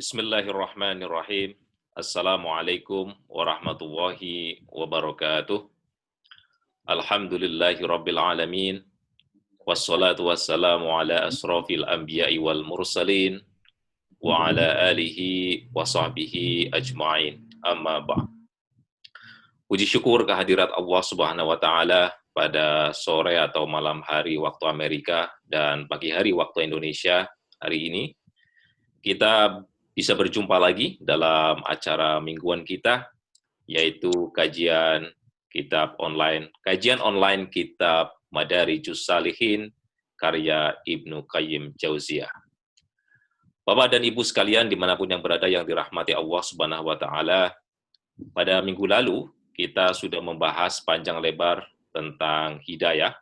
Bismillahirrahmanirrahim. Assalamualaikum warahmatullahi wabarakatuh. Alhamdulillahi rabbil alamin. Wassalatu wassalamu ala asrafil anbiya'i wal mursalin. Wa ala alihi wa sahbihi ajma'in. Amma ba'd. Puji syukur kehadirat Allah Subhanahu wa Ta'ala pada sore atau malam hari waktu Amerika dan pagi hari waktu Indonesia hari ini. Kita bisa berjumpa lagi dalam acara mingguan kita, yaitu kajian online kitab Madarijus Salihin, karya Ibnu Qayyim Jauziyah. Bapak dan Ibu sekalian, dimanapun yang berada yang dirahmati Allah Subhanahu wa Ta'ala, pada minggu lalu kita sudah membahas panjang lebar tentang hidayah,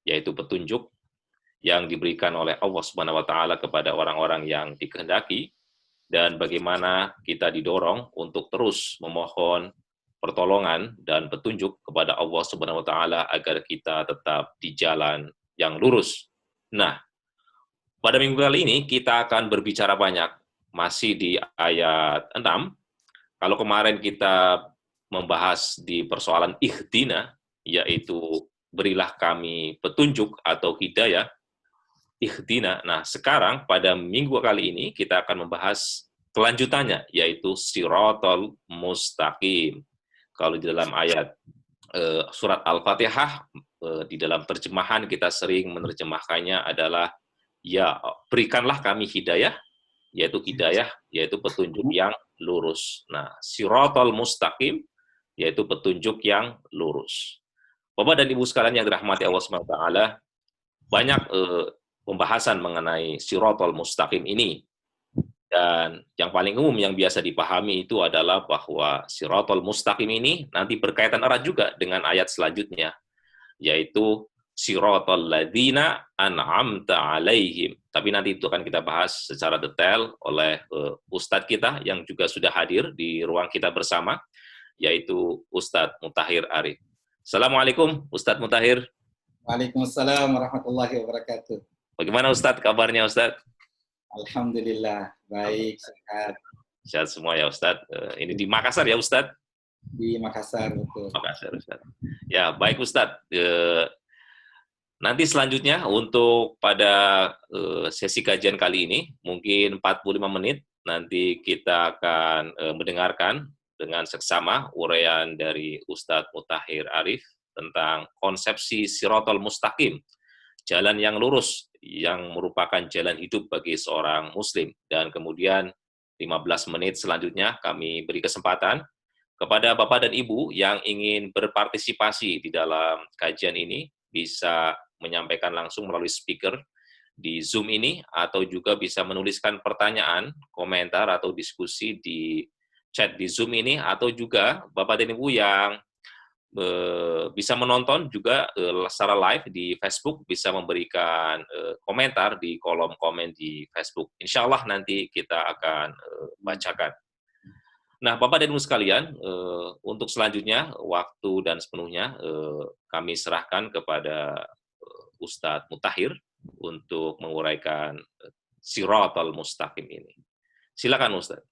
yaitu petunjuk yang diberikan oleh Allah Subhanahu wa Ta'ala kepada orang-orang yang dikehendaki, dan bagaimana kita didorong untuk terus memohon pertolongan dan petunjuk kepada Allah Subhanahu wa Ta'ala agar kita tetap di jalan yang lurus. Nah, pada minggu kali ini kita akan berbicara banyak, masih di ayat 6. Kalau kemarin kita membahas di persoalan ihdina, yaitu berilah kami petunjuk atau hidayah, ihdina. Nah, sekarang pada minggu kali ini kita akan membahas kelanjutannya, yaitu siratal mustaqim. Kalau di dalam ayat surat Al-Fatihah, di dalam terjemahan kita sering menerjemahkannya adalah, ya berikanlah kami hidayah, yaitu petunjuk yang lurus. Nah, siratal mustaqim, yaitu petunjuk yang lurus. Bapak dan Ibu sekalian yang dirahmati Allah SWT, banyak pembahasan mengenai siratal mustaqim ini. Dan yang paling umum yang biasa dipahami itu adalah bahwa siratal mustaqim ini nanti berkaitan erat juga dengan ayat selanjutnya, yaitu siratal ladzina an'amta alaihim. Tapi nanti itu akan kita bahas secara detail oleh Ustadz kita yang juga sudah hadir di ruang kita bersama, yaitu Ustadz Mutahhir Arif. Assalamualaikum Ustadz Mutahhir. Waalaikumsalam warahmatullahi wabarakatuh. Bagaimana Ustadz, kabarnya Ustadz? Alhamdulillah, baik, sehat. Sehat semua ya Ustadz. Ini di Makassar ya Ustadz? Di Makassar, betul. Makassar Ustadz. Ya, baik Ustadz. Nanti selanjutnya untuk pada sesi kajian kali ini, mungkin 45 menit, nanti kita akan mendengarkan dengan seksama uraian dari Ustadz Mutahhir Arif tentang konsepsi siratal mustaqim, jalan yang lurus, yang merupakan jalan hidup bagi seorang muslim. Dan kemudian 15 menit selanjutnya kami beri kesempatan kepada Bapak dan Ibu yang ingin berpartisipasi di dalam kajian ini, bisa menyampaikan langsung melalui speaker di Zoom ini, atau juga bisa menuliskan pertanyaan, komentar, atau diskusi di chat di Zoom ini, atau juga Bapak dan Ibu yang bisa menonton juga secara live di Facebook, bisa memberikan komentar di kolom komen di Facebook. Insya Allah nanti kita akan bacakan. Nah, Bapak dan Ibu sekalian, untuk selanjutnya, waktu dan sepenuhnya kami serahkan kepada Ustadz Mutahhir untuk menguraikan siratal mustaqim ini. Silakan Ustadz.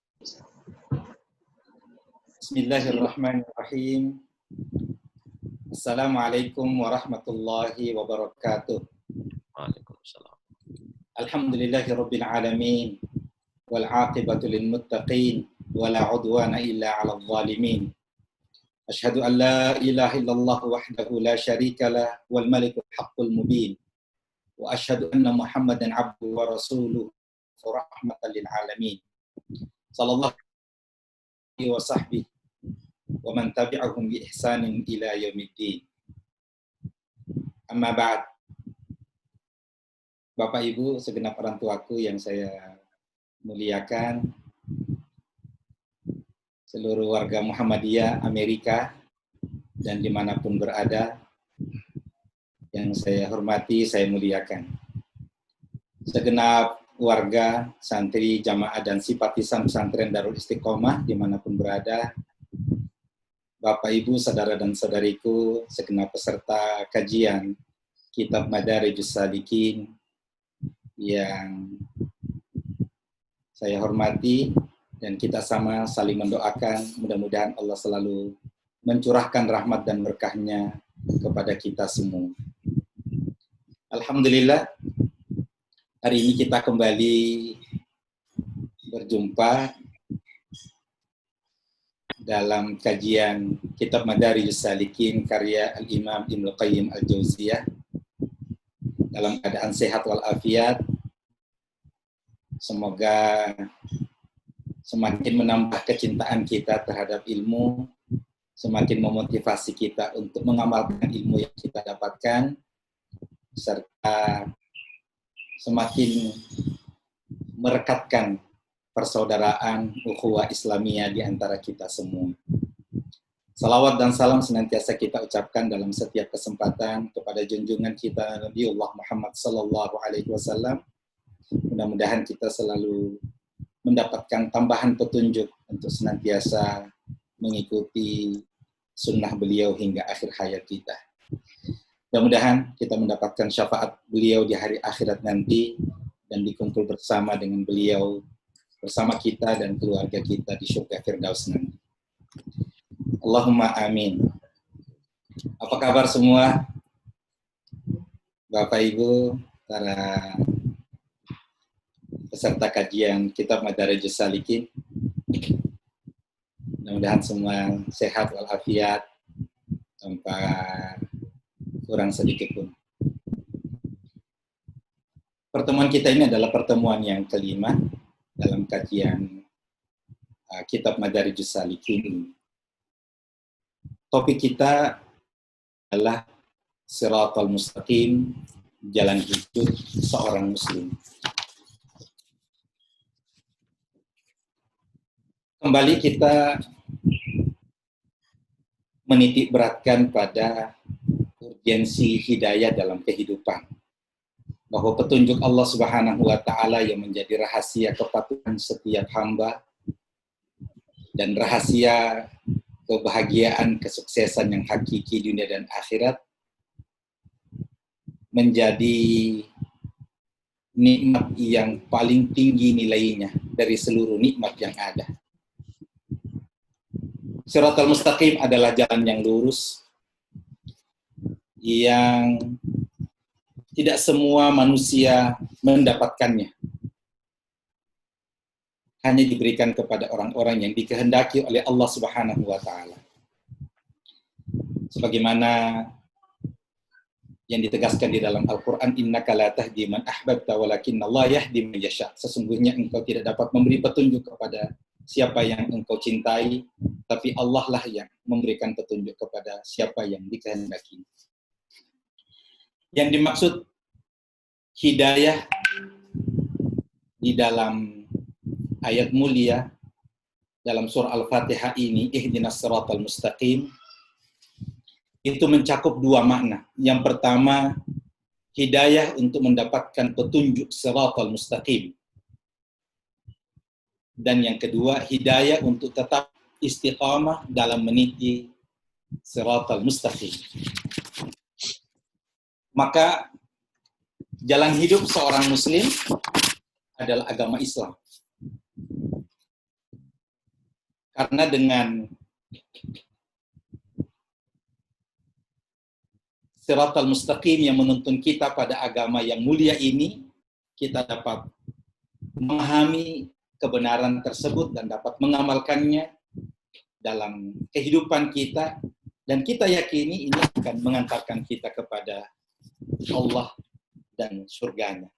Bismillahirrahmanirrahim. Assalamualaikum warahmatullahi wabarakatuh. Waalaikumsalam. Alhamdulillahirabbil alamin wal 'aqibatu lil muttaqin wala 'udwana illa 'alal zalimin. Asyhadu an la ilaha illallah wahdahu la syarika lah wal malikul haqqul mubin. Wa asyhadu anna Muhammadan 'abduhu wa rasuluhu rahmatan lil alamin. Sallallahu alaihi wa sahbihi wa man tabi'ahum bi ihsanin ila yaumiddin. Amma ba'd. Bapak Ibu segenap orang tuaku yang saya muliakan, seluruh warga Muhammadiyah Amerika dan dimanapun berada, yang saya hormati, saya muliakan. Segenap warga, santri, jamaah, dan simpatisan pesantren Darul Istiqomah dimanapun berada, Bapak, Ibu, saudara dan saudariku, segenap peserta kajian Kitab Madarijus Salikin yang saya hormati, Dan kita sama saling mendoakan, mudah-mudahan Allah selalu mencurahkan rahmat dan berkahnya kepada kita semua. Alhamdulillah, hari ini kita kembali berjumpa dalam kajian Kitab Madarijus Salikin karya Al-Imam Ibnu Qayyim Al-Jauziyah dalam keadaan sehat walafiat. Semoga semakin menambah kecintaan kita terhadap ilmu, semakin memotivasi kita untuk mengamalkan ilmu yang kita dapatkan, serta semakin merekatkan persaudaraan ukhuwah Islamiyah di antara kita semua. Salawat dan salam senantiasa kita ucapkan dalam setiap kesempatan kepada junjungan kita Nabiullah Muhammad sallallahu alaihi wasallam. Mudah-mudahan kita selalu mendapatkan tambahan petunjuk untuk senantiasa mengikuti sunnah beliau hingga akhir hayat kita. Mudah-mudahan kita mendapatkan syafaat beliau di hari akhirat nanti dan dikumpul bersama dengan beliau, bersama kita dan keluarga kita di surga Firdaus nanti. Allahumma amin. Apa kabar semua? Bapak Ibu, para peserta kajian Kitab Madarijus Salikin. Mudah-mudahan semua sehat walafiat tanpa kurang sedikit pun. Pertemuan kita ini adalah pertemuan yang kelima dalam kajian Kitab Madarijus Salikin. Topik kita adalah Shiratal Mustaqim, jalan hidup seorang muslim. Kembali kita menitik beratkan pada urgensi hidayah dalam kehidupan. Bahwa petunjuk Allah Subhanahu wa Ta'ala yang menjadi rahasia kepatuhan setiap hamba dan rahasia kebahagiaan, kesuksesan yang hakiki dunia dan akhirat menjadi nikmat yang paling tinggi nilainya dari seluruh nikmat yang ada. Shiratal Mustaqim adalah jalan yang lurus yang tidak semua manusia mendapatkannya. Hanya diberikan kepada orang-orang yang dikehendaki oleh Allah Subhanahu wa Ta'ala. Sebagaimana yang ditegaskan di dalam Al-Quran, innaka la tahdi man ahbabta walakinna Allah yahdi man yasha. Sesungguhnya engkau tidak dapat memberi petunjuk kepada siapa yang engkau cintai, tapi Allah lah yang memberikan petunjuk kepada siapa yang dikehendaki. Yang dimaksud hidayah di dalam ayat mulia dalam surah Al-Fatihah ini, ihdinas siratal mustaqim, itu mencakup dua makna. Yang pertama, hidayah untuk mendapatkan petunjuk siratal mustaqim. Dan yang kedua, hidayah untuk tetap istiqamah dalam meniti siratal mustaqim. Maka jalan hidup seorang muslim adalah agama Islam. Karena dengan siratal mustaqim yang menuntun kita pada agama yang mulia ini, kita dapat memahami kebenaran tersebut dan dapat mengamalkannya dalam kehidupan kita, dan kita yakini ini akan mengantarkan kita kepada Allah dan surganya.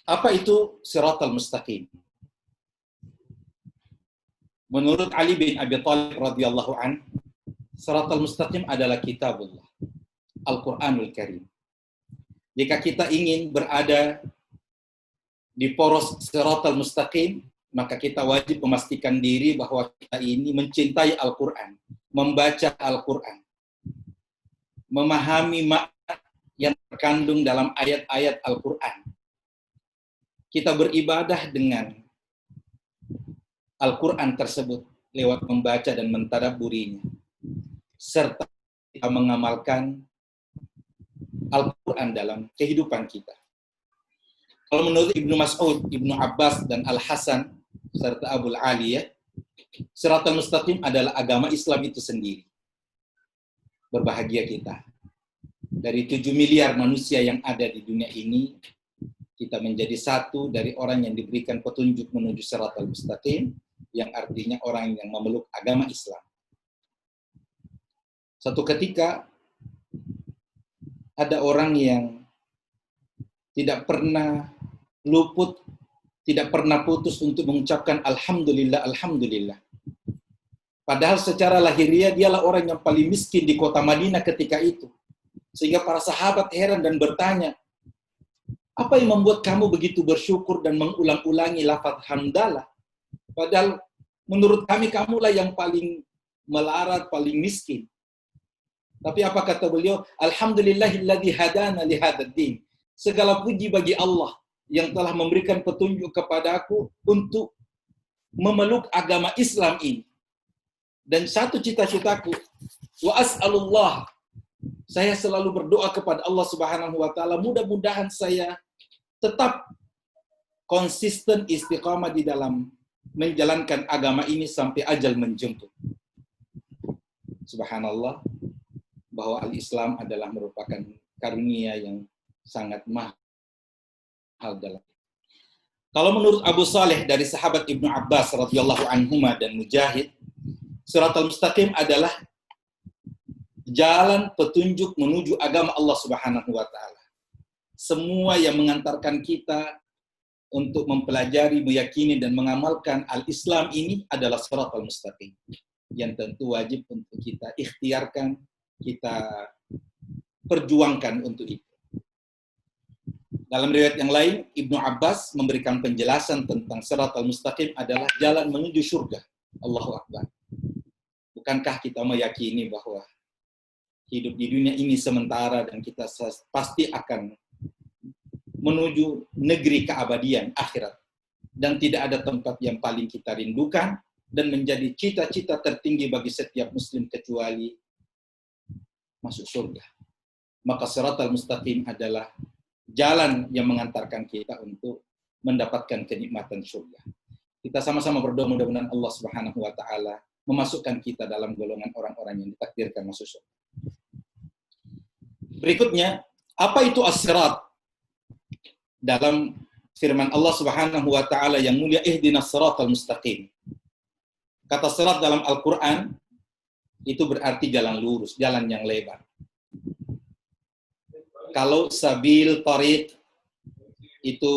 Apa itu Shiratal Mustaqim? Menurut Ali bin Abi Thalib radhiyallahu an, Shiratal Mustaqim adalah kitabullah, Al-Quranul Karim. Jika kita ingin berada di poros Shiratal Mustaqim, maka kita wajib memastikan diri bahwa kita ini mencintai Al-Quran, membaca Al-Quran, memahami makna yang terkandung dalam ayat-ayat Al-Quran. Kita beribadah dengan Al-Quran tersebut lewat membaca dan mentadabburinya, serta kita mengamalkan Al-Quran dalam kehidupan kita. Kalau menurut Ibnu Mas'ud, Ibnu Abbas, dan Al-Hasan, serta Abul Aliyah, Siratal Mustaqim adalah agama Islam itu sendiri. Berbahagia kita. Dari 7 miliar manusia yang ada di dunia ini, kita menjadi satu dari orang yang diberikan petunjuk menuju Siratal Mustaqim, yang artinya orang yang memeluk agama Islam. Satu ketika, ada orang yang tidak pernah luput, tidak pernah putus untuk mengucapkan Alhamdulillah, Alhamdulillah. Padahal secara lahiriah dialah orang yang paling miskin di kota Madinah ketika itu. Sehingga para sahabat heran dan bertanya, apa yang membuat kamu begitu bersyukur dan mengulang-ulangi lafaz hamdalah? Padahal menurut kami kamulah yang paling melarat, paling miskin. Tapi apa kata beliau? Alhamdulillahilladzi hadana li hadzal din. Segala puji bagi Allah yang telah memberikan petunjuk kepadaku untuk memeluk agama Islam ini. Dan satu cita-citaku, wa as'alullah, saya selalu berdoa kepada Allah Subhanahu wa taala, mudah-mudahan saya tetap konsisten istiqamah di dalam menjalankan agama ini sampai ajal menjemput. Subhanallah, bahwa al-Islam adalah merupakan karunia yang sangat mahal dalam. Kalau menurut Abu Saleh dari sahabat Ibnu Abbas radhiyallahu anhuma dan Mujahid, Siratal Mustaqim adalah jalan petunjuk menuju agama Allah Subhanahu wa taala. Semua yang mengantarkan kita untuk mempelajari, meyakini dan mengamalkan al-Islam ini adalah Siratal Mustaqim, yang tentu wajib untuk kita ikhtiarkan, kita perjuangkan untuk itu. Dalam riwayat yang lain, Ibnu Abbas memberikan penjelasan tentang Siratal Mustaqim adalah jalan menuju surga. Allahu Akbar. Bukankah kita meyakini bahwa hidup di dunia ini sementara dan kita pasti akan menuju negeri keabadian akhirat. Dan tidak ada tempat yang paling kita rindukan dan menjadi cita-cita tertinggi bagi setiap muslim kecuali masuk surga. Maka Siratal Mustaqim adalah jalan yang mengantarkan kita untuk mendapatkan kenikmatan surga. Kita sama-sama berdoa mudah-mudahan Allah Subhanahu wa taala memasukkan kita dalam golongan orang-orang yang ditakdirkan masuk surga. Berikutnya, apa itu as-sirat? Dalam firman Allah Subhanahu wa taala yang mulia, ihdinas siratal mustaqim. Kata sirat dalam Al-Qur'an itu berarti jalan lurus, jalan yang lebar. Kalau sabil, tariq itu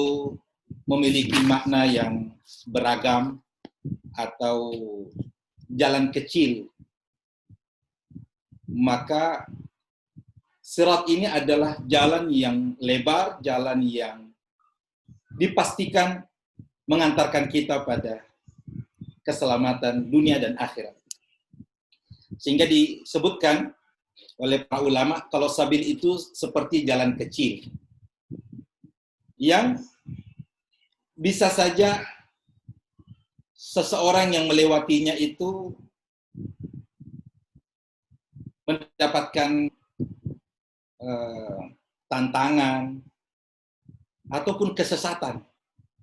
memiliki makna yang beragam atau jalan kecil, maka sirat ini adalah jalan yang lebar, jalan yang dipastikan mengantarkan kita pada keselamatan dunia dan akhirat. Sehingga disebutkan oleh para ulama, kalau sabil itu seperti jalan kecil yang bisa saja seseorang yang melewatinya itu mendapatkan tantangan ataupun kesesatan.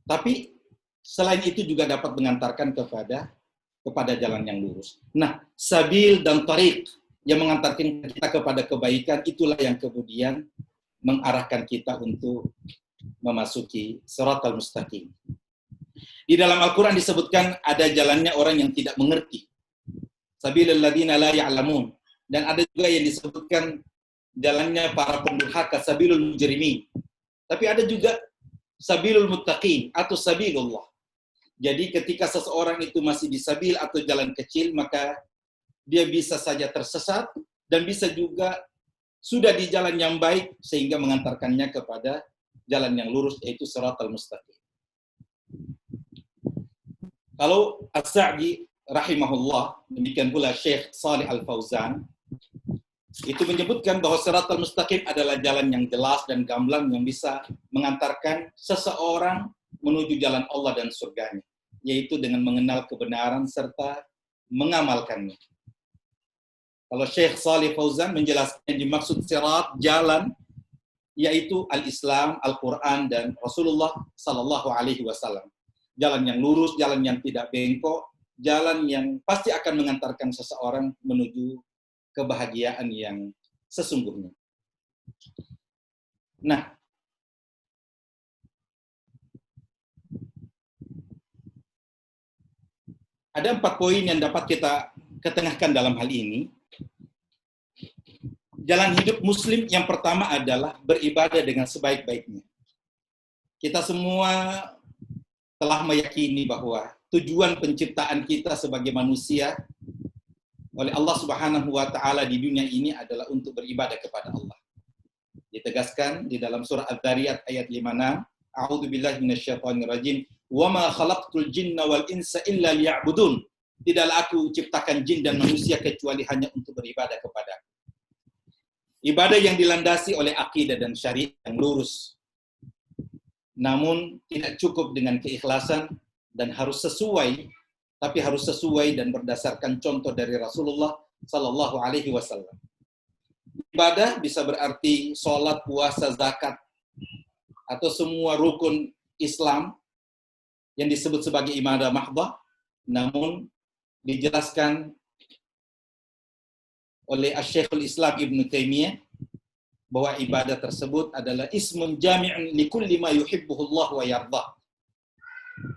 Tapi selain itu juga dapat mengantarkan kepada jalan yang lurus. Nah, sabil dan tariq yang mengantarkan kita kepada kebaikan, itulah yang kemudian mengarahkan kita untuk memasuki Siratal Mustaqim. Di dalam Al-Quran disebutkan ada jalannya orang yang tidak mengerti. Sabilul ladzina la ya'lamun. Dan ada juga yang disebutkan jalannya para pendurhaka, sabilul mujrimin. Tapi ada juga sabilul muttaqin atau sabilullah. Jadi ketika seseorang itu masih di sabil atau jalan kecil, maka dia bisa saja tersesat dan bisa juga sudah di jalan yang baik sehingga mengantarkannya kepada jalan yang lurus, yaitu Siratal Mustaqim. Kalau As-Sa'di rahimahullah, demikian pula Syekh Shalih Al-Fauzan, itu menyebutkan bahwa Siratal Mustaqim adalah jalan yang jelas dan gamblang yang bisa mengantarkan seseorang menuju jalan Allah dan surganya, yaitu dengan mengenal kebenaran serta mengamalkannya. Kalau Syekh Shalih Fauzan menjelaskan dimaksud sirat, jalan yaitu al-Islam, Al-Quran, dan Rasulullah Sallallahu Alaihi Wasallam. Jalan yang lurus, jalan yang tidak bengkok, jalan yang pasti akan mengantarkan seseorang menuju kebahagiaan yang sesungguhnya. Nah, ada 4 poin yang dapat kita ketengahkan dalam hal ini. Jalan hidup Muslim yang pertama adalah beribadah dengan sebaik-baiknya. Kita semua telah meyakini bahwa tujuan penciptaan kita sebagai manusia oleh Allah Subhanahu wa taala di dunia ini adalah untuk beribadah kepada Allah. Ditegaskan di dalam surah Adz-Dzariyat ayat 56, A'udzu billahi minasyaitonir rajim, "Wa ma khalaqtul jinna wal insa illa liya'budun." Tidaklah aku ciptakan jin dan manusia kecuali hanya untuk beribadah kepada-Ku. Ibadah yang dilandasi oleh akidah dan syariat yang lurus. Namun tidak cukup dengan keikhlasan dan harus sesuai, tapi harus sesuai dan berdasarkan contoh dari Rasulullah Sallallahu Alaihi Wasallam. Ibadah bisa berarti sholat, puasa, zakat, atau semua rukun Islam yang disebut sebagai ibadah mahdhah, namun dijelaskan oleh Syekhul Islam Ibnu Taimiyah bahwa ibadah tersebut adalah ismun jami'un li kulli ma yuhibbuhullah wa yardah.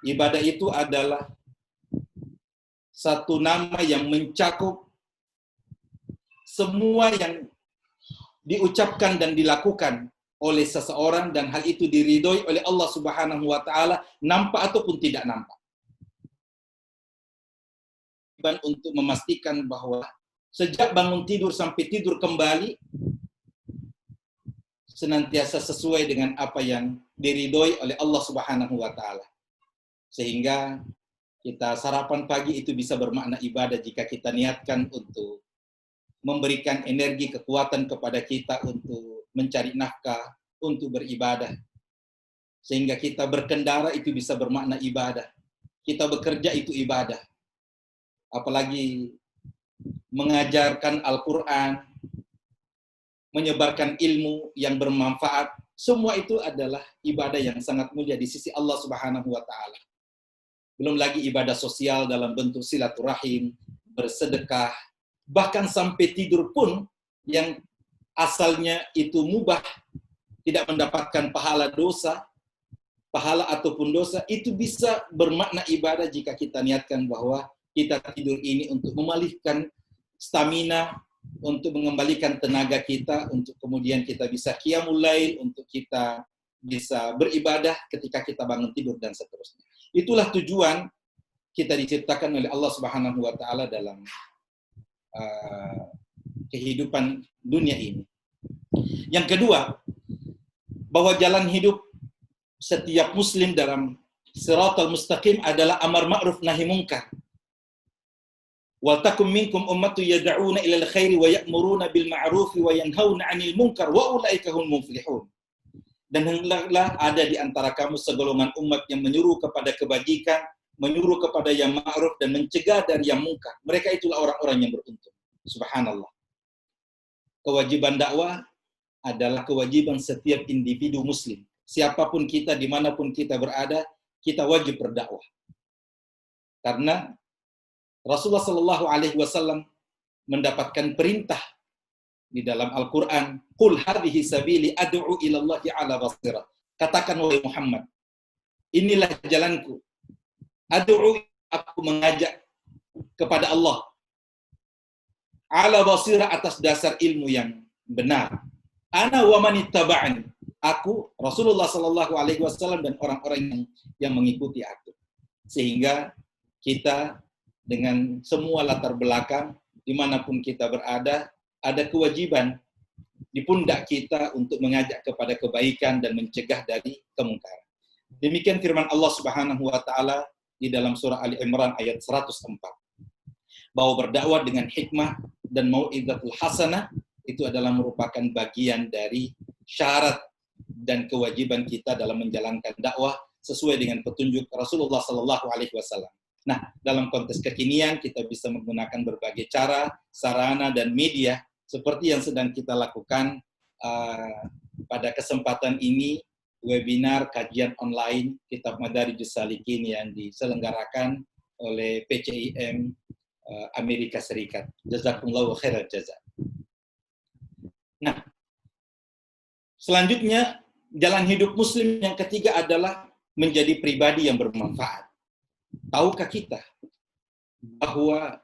Ibadah itu adalah satu nama yang mencakup semua yang diucapkan dan dilakukan oleh seseorang dan hal itu diridhoi oleh Allah Subhanahu wa taala, nampak ataupun tidak nampak. Untuk memastikan bahwa sejak bangun tidur sampai tidur kembali senantiasa sesuai dengan apa yang diridhoi oleh Allah Subhanahu wa taala. Sehingga kita sarapan pagi itu bisa bermakna ibadah jika kita niatkan untuk memberikan energi kekuatan kepada kita untuk mencari nafkah, untuk beribadah. Sehingga kita berkendara itu bisa bermakna ibadah. Kita bekerja itu ibadah. Apalagi mengajarkan Al-Quran, menyebarkan ilmu yang bermanfaat, semua itu adalah ibadah yang sangat mulia di sisi Allah Subhanahu wa taala. Belum lagi ibadah sosial dalam bentuk silaturahim, bersedekah, bahkan sampai tidur pun yang asalnya itu mubah, tidak mendapatkan pahala ataupun dosa, itu bisa bermakna ibadah jika kita niatkan bahwa kita tidur ini untuk memulihkan stamina, untuk mengembalikan tenaga kita, untuk kemudian kita bisa qiyamul lail, untuk kita bisa beribadah ketika kita bangun tidur dan seterusnya. Itulah tujuan kita diciptakan oleh Allah Subhanahu wa taala dalam kehidupan dunia ini. Yang kedua, bahwa jalan hidup setiap muslim dalam siratal mustaqim adalah amar ma'ruf nahi munkar. Wal takum minkum ummatu yad'una ilal khairi wa ya'muruna bil ma'ruf wa yanhauna 'anil munkar wa ulaika humul muflihun. Dan hendaklah ada di antara kamu segolongan umat yang menyuruh kepada kebajikan, menyuruh kepada yang ma'ruf dan mencegah dari yang munkar. Mereka itulah orang-orang yang beruntung. Subhanallah. Kewajiban dakwah adalah kewajiban setiap individu muslim. Siapapun kita, dimanapun kita berada, kita wajib berdakwah. Karena Rasulullah Shallallahu Alaihi Wasallam mendapatkan perintah di dalam Al-Quran, "Qul hadhihi sabili ad'u ila Allahi ala basirah." Katakan wahai Muhammad, inilah jalanku. Ad'u, aku mengajak kepada Allah. Ala basirah, atas dasar ilmu yang benar. Ana wa man ittaba'ani. Aku Rasulullah Shallallahu Alaihi Wasallam dan orang-orang yang mengikuti aku. Sehingga kita dengan semua latar belakang, dimanapun kita berada, ada kewajiban di pundak kita untuk mengajak kepada kebaikan dan mencegah dari kemungkaran. Demikian firman Allah Subhanahu wa taala di dalam surah Ali Imran ayat 104. Bahwa berdakwah dengan hikmah dan mau'izatul hasanah itu adalah merupakan bagian dari syarat dan kewajiban kita dalam menjalankan dakwah sesuai dengan petunjuk Rasulullah Sallallahu Alaihi Wasallam. Nah, dalam konteks kekinian kita bisa menggunakan berbagai cara, sarana, dan media seperti yang sedang kita lakukan pada kesempatan ini webinar kajian online Kitab Madarijus Salikin yang diselenggarakan oleh PCIM Amerika Serikat. Jazakumullahu khairal jazak. Nah, selanjutnya jalan hidup muslim yang ketiga adalah menjadi pribadi yang bermanfaat. Tahukah kita bahwa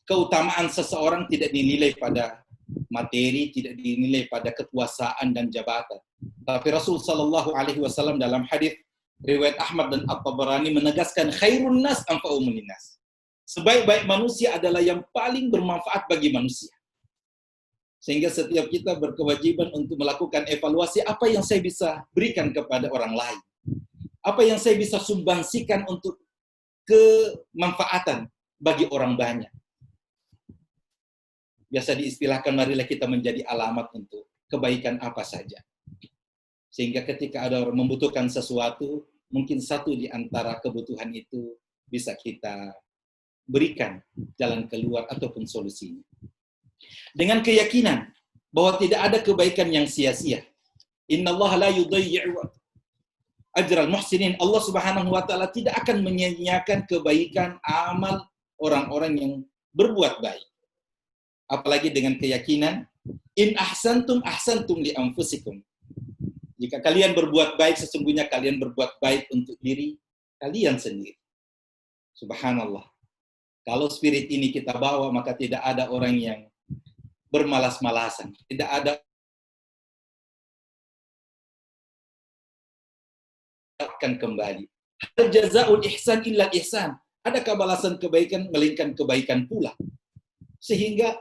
keutamaan seseorang tidak dinilai pada materi, tidak dinilai pada kekuasaan dan jabatan. Tapi Rasul Shallallahu Alaihi Wasallam dalam hadis riwayat Ahmad dan At-Tabarani menegaskan khairun nas anfa'uhum linnas. Sebaik-baik manusia adalah yang paling bermanfaat bagi manusia. Sehingga setiap kita berkewajiban untuk melakukan evaluasi apa yang saya bisa berikan kepada orang lain. Apa yang saya bisa sumbangsikan untuk kemanfaatan bagi orang banyak. Biasa diistilahkan, marilah kita menjadi alamat untuk kebaikan apa saja. Sehingga ketika ada orang membutuhkan sesuatu, mungkin satu di antara kebutuhan itu bisa kita berikan jalan keluar ataupun solusinya. Dengan keyakinan bahwa tidak ada kebaikan yang sia-sia. Innallaha la yudayyi'u ajral muhsinin. Allah Subhanahu wa taala tidak akan menyia-nyiakan kebaikan amal orang-orang yang berbuat baik. Apalagi dengan keyakinan in ahsantum ahsantum li anfusikum. Jika kalian berbuat baik, sesungguhnya kalian berbuat baik untuk diri kalian sendiri. Subhanallah. Kalau spirit ini kita bawa, maka tidak ada orang yang bermalas-malasan. Tidak ada akan kembali. Hal jazaa'ul ihsan illa ihsan. Adakah balasan kebaikan melainkan kebaikan pula. Sehingga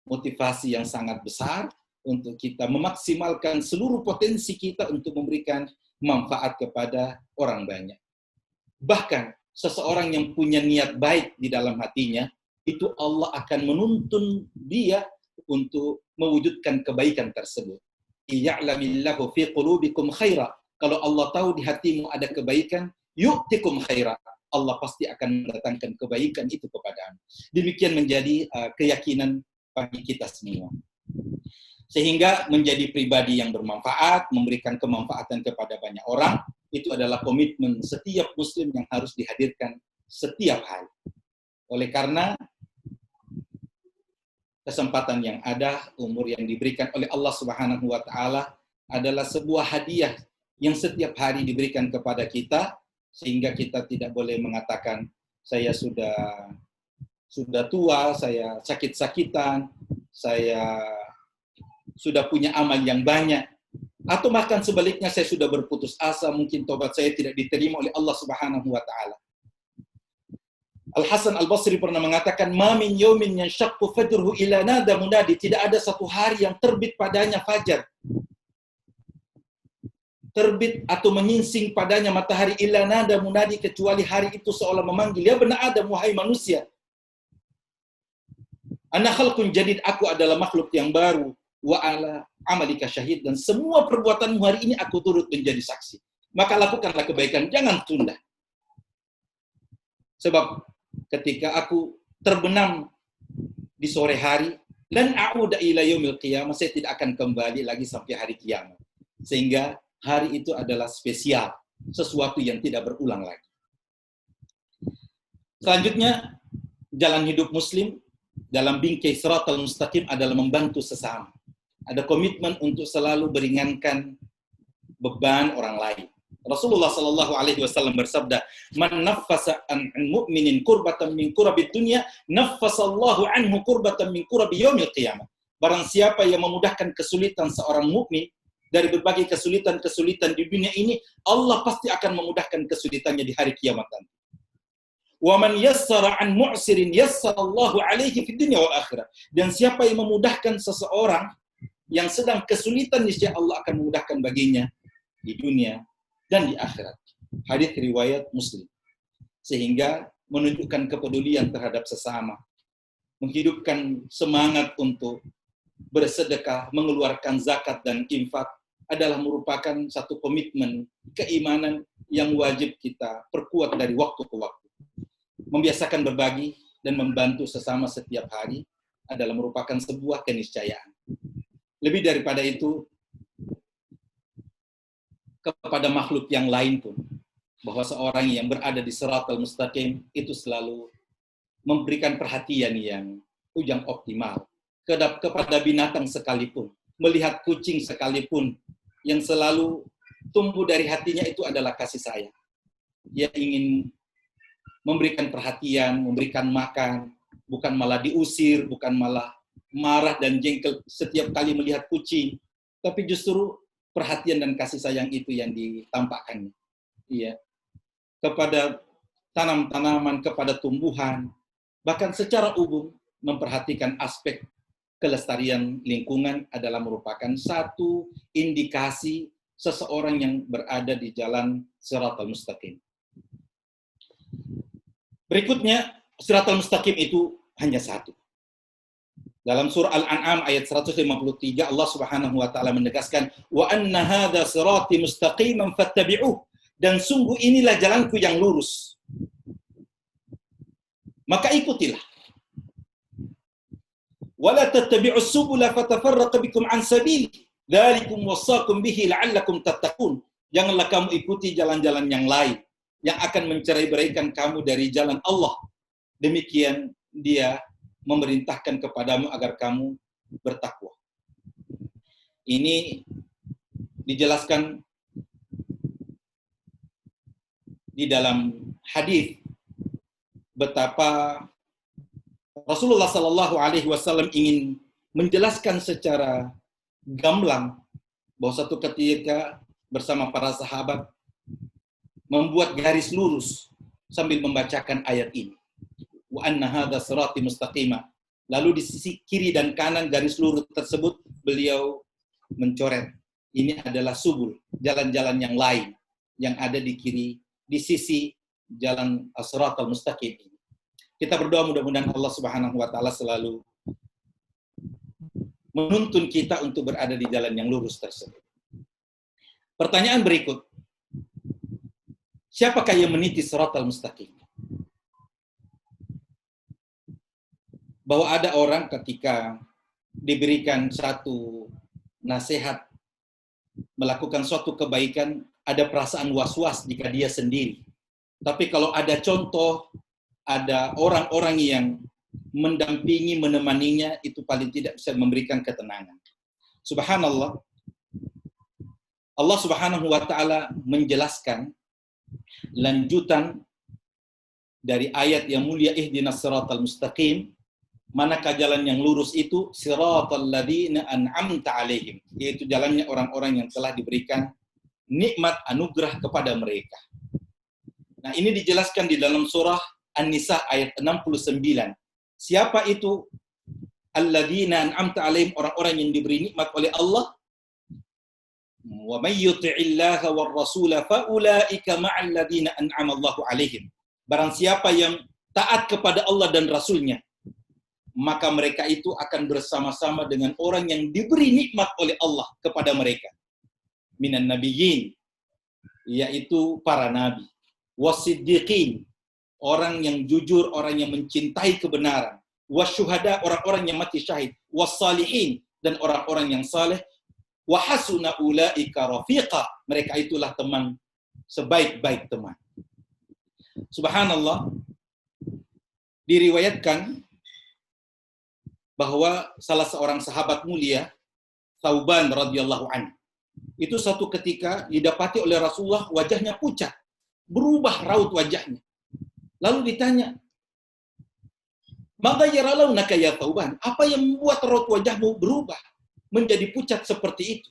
motivasi yang sangat besar untuk kita memaksimalkan seluruh potensi kita untuk memberikan manfaat kepada orang banyak. Bahkan seseorang yang punya niat baik di dalam hatinya, itu Allah akan menuntun dia untuk mewujudkan kebaikan tersebut. Ya'lamillahu fi qulubikum khaira. Kalau Allah tahu di hatimu ada kebaikan, yu'tikum khaira. Allah pasti akan mendatangkan kebaikan itu kepadamu. Demikian menjadi keyakinan bagi kita semua. Sehingga menjadi pribadi yang bermanfaat, memberikan kemanfaatan kepada banyak orang, itu adalah komitmen setiap muslim yang harus dihadirkan setiap hari. Oleh karena kesempatan yang ada, umur yang diberikan oleh Allah Subhanahu wa taala adalah sebuah hadiah yang setiap hari diberikan kepada kita, sehingga kita tidak boleh mengatakan saya sudah tua, saya sakit-sakitan, saya sudah punya amal yang banyak, atau bahkan sebaliknya saya sudah berputus asa, mungkin tobat saya tidak diterima oleh Allah Subhanahu wa taala. Al-Hasan Al-Basri pernah mengatakan, "Ma min yaumin yanshaqqu fajruhu ila nada munadi." Tidak ada satu hari yang terbit padanya fajar, terbit atau menyingsing padanya matahari, illa nada munadi, kecuali hari itu seolah memanggil, ya bani Adam, wahai manusia. Ana khalqun jadid, aku adalah makhluk yang baru, wa ala amalika syahid, dan semua perbuatanmu hari ini aku turut menjadi saksi. Maka lakukanlah kebaikan, jangan tunda. Sebab ketika aku terbenam di sore hari, lan a'uda ila yaumil qiyamah, saya tidak akan kembali lagi sampai hari kiamat. Sehingga hari itu adalah spesial, sesuatu yang tidak berulang lagi. Selanjutnya, jalan hidup muslim dalam bingkai Shiratal Mustaqim adalah membantu sesama. Ada komitmen untuk selalu meringankan beban orang lain. Rasulullah Shallallahu Alaihi Wasallam bersabda, "Man naffasa an mu'minin kurbatan min kurabi dunya, naffasallahu anhu kurbatan min kurabi yaumil qiyamah." Barang siapa yang memudahkan kesulitan seorang mukmin dari berbagai kesulitan-kesulitan di dunia ini, Allah pasti akan memudahkan kesulitannya di hari kiamat nanti. Wa man yassara an mu'sirin yassarallahu alaihi fid dunya wal akhirah. Dan siapa yang memudahkan seseorang yang sedang kesulitan, niscaya Allah akan memudahkan baginya di dunia dan di akhirat. Hadis riwayat Muslim. Sehingga menunjukkan kepedulian terhadap sesama, menghidupkan semangat untuk bersedekah, mengeluarkan zakat dan infak adalah merupakan satu komitmen keimanan yang wajib kita perkuat dari waktu ke waktu. Membiasakan berbagi dan membantu sesama setiap hari adalah merupakan sebuah keniscayaan. Lebih daripada itu, kepada makhluk yang lain pun, bahwa seorang yang berada di Shiratal Mustaqim itu selalu memberikan perhatian yang optimal kepada binatang sekalipun, melihat kucing sekalipun, yang selalu tumbuh dari hatinya itu adalah kasih sayang. Dia ingin memberikan perhatian, memberikan makan, bukan malah diusir, bukan malah marah dan jengkel setiap kali melihat kucing, tapi justru perhatian dan kasih sayang itu yang ditampakkan. Iya. Kepada tanam-tanaman, kepada tumbuhan, bahkan secara umum memperhatikan aspek kelestarian lingkungan adalah merupakan satu indikasi seseorang yang berada di jalan Shiratal Mustaqim. Berikutnya, Shiratal Mustaqim itu hanya satu. Dalam surah Al-An'am ayat 153, Allah Subhanahu wa taala menegaskan, "Wa anna hadza sirati mustaqiman fattabi'uh." Dan sungguh inilah jalanku yang lurus, maka ikutilah. Wala tattabi'us subula fatafarraqa bikum an sabili. Dzalikum wasaqum bihi la'allakum tattaqun. Janganlah kamu ikuti jalan-jalan yang lain yang akan mencerai-beraikan kamu dari jalan Allah. Demikian Dia memerintahkan kepadamu agar kamu bertakwa. Ini dijelaskan di dalam hadis betapa Rasulullah Shallallahu Alaihi Wasallam ingin menjelaskan secara gamblang bahwa satu ketika bersama para sahabat membuat garis lurus sambil membacakan ayat ini. Wa anna hadza sirati mustaqima. Lalu di sisi kiri dan kanan garis lurus tersebut beliau mencoret. Ini adalah subul, jalan-jalan yang lain yang ada di kiri, di sisi jalan as-siratal mustaqim. Kita berdoa mudah-mudahan Allah Subhanahu wa taala selalu menuntun kita untuk berada di jalan yang lurus tersebut. Pertanyaan berikut. Siapakah yang meniti Shiratal Mustaqim? Bahwa ada orang ketika diberikan satu nasihat melakukan suatu kebaikan, ada perasaan was-was jika dia sendiri. Tapi kalau ada contoh, ada orang-orang yang mendampingi, menemaninya, itu paling tidak bisa memberikan ketenangan. Subhanallah, Allah Subhanahu wa taala menjelaskan lanjutan dari ayat yang mulia, ihdinas siratal mustaqim. Manakah jalan yang lurus itu? Siratal ladzina an'amta alaihim, yaitu jalannya orang-orang yang telah diberikan nikmat anugerah kepada mereka. Nah, ini dijelaskan di dalam surah An-Nisa ayat 69. Siapa itu alladzina an'amta alaihim? Orang-orang yang diberi nikmat oleh Allah. Wa may yuti'illaha war rasula fa ulaika ma'al ladzina an'ama Allahu alaihim. Barang siapa yang taat kepada Allah dan Rasulnya, maka mereka itu akan bersama-sama dengan orang yang diberi nikmat oleh Allah kepada mereka. Minan nabiyyin, yaitu para nabi. Wasiddiqin, orang yang jujur, orang yang mencintai kebenaran. Wasyuhada, orang-orang yang mati syahid. Wassalihin, dan orang-orang yang saleh. Wahasuna ulaika rafiqa, mereka itulah teman, sebaik-baik teman. Subhanallah, diriwayatkan bahwa salah seorang sahabat mulia, Thauban radhiyallahu anhu, itu satu ketika didapati oleh Rasulullah wajahnya pucat, berubah raut wajahnya. Lalu ditanya, "Maka yaralaunaka ya Thauban? Apa yang membuat raut wajahmu berubah menjadi pucat seperti itu?"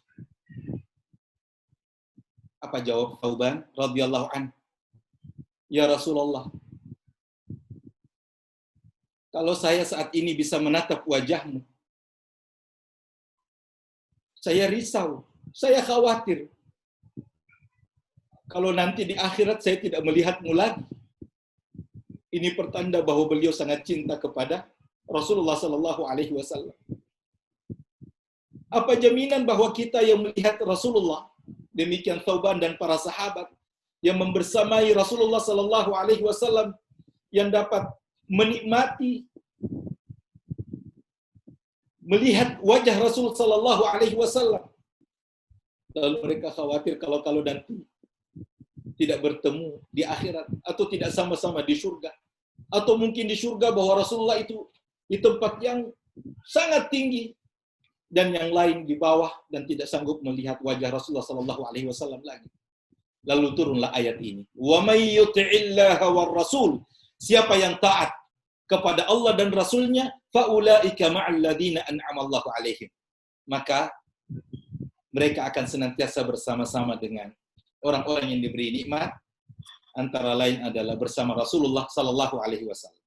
Apa jawab Thauban radhiyallahu anhu? "Ya Rasulullah, kalau saya saat ini bisa menatap wajahmu, saya risau, saya khawatir. Kalau nanti di akhirat saya tidak melihatmu lagi." Ini pertanda bahwa beliau sangat cinta kepada Rasulullah Sallallahu Alaihi Wasallam. Apa jaminan bahwa kita yang melihat Rasulullah, demikian Thauban dan para sahabat yang membersamai Rasulullah Sallallahu Alaihi Wasallam, yang dapat menikmati melihat wajah Rasul Sallallahu Alaihi Wasallam, Lalu mereka khawatir kalau nanti tidak bertemu di akhirat, atau tidak sama-sama di surga. Atau mungkin di surga bahwa Rasulullah itu di tempat yang sangat tinggi, dan yang lain di bawah, dan tidak sanggup melihat wajah Rasulullah SAW lagi. Lalu turunlah ayat ini. Wa may yuti'illaha war rasul. Siapa yang taat kepada Allah dan Rasulnya, faulaika ma'al ladzina an'amallahu alaihim. Maka mereka akan senantiasa bersama-sama dengan orang-orang yang diberi nikmat, antara lain adalah bersama Rasulullah sallallahu alaihi wasallam.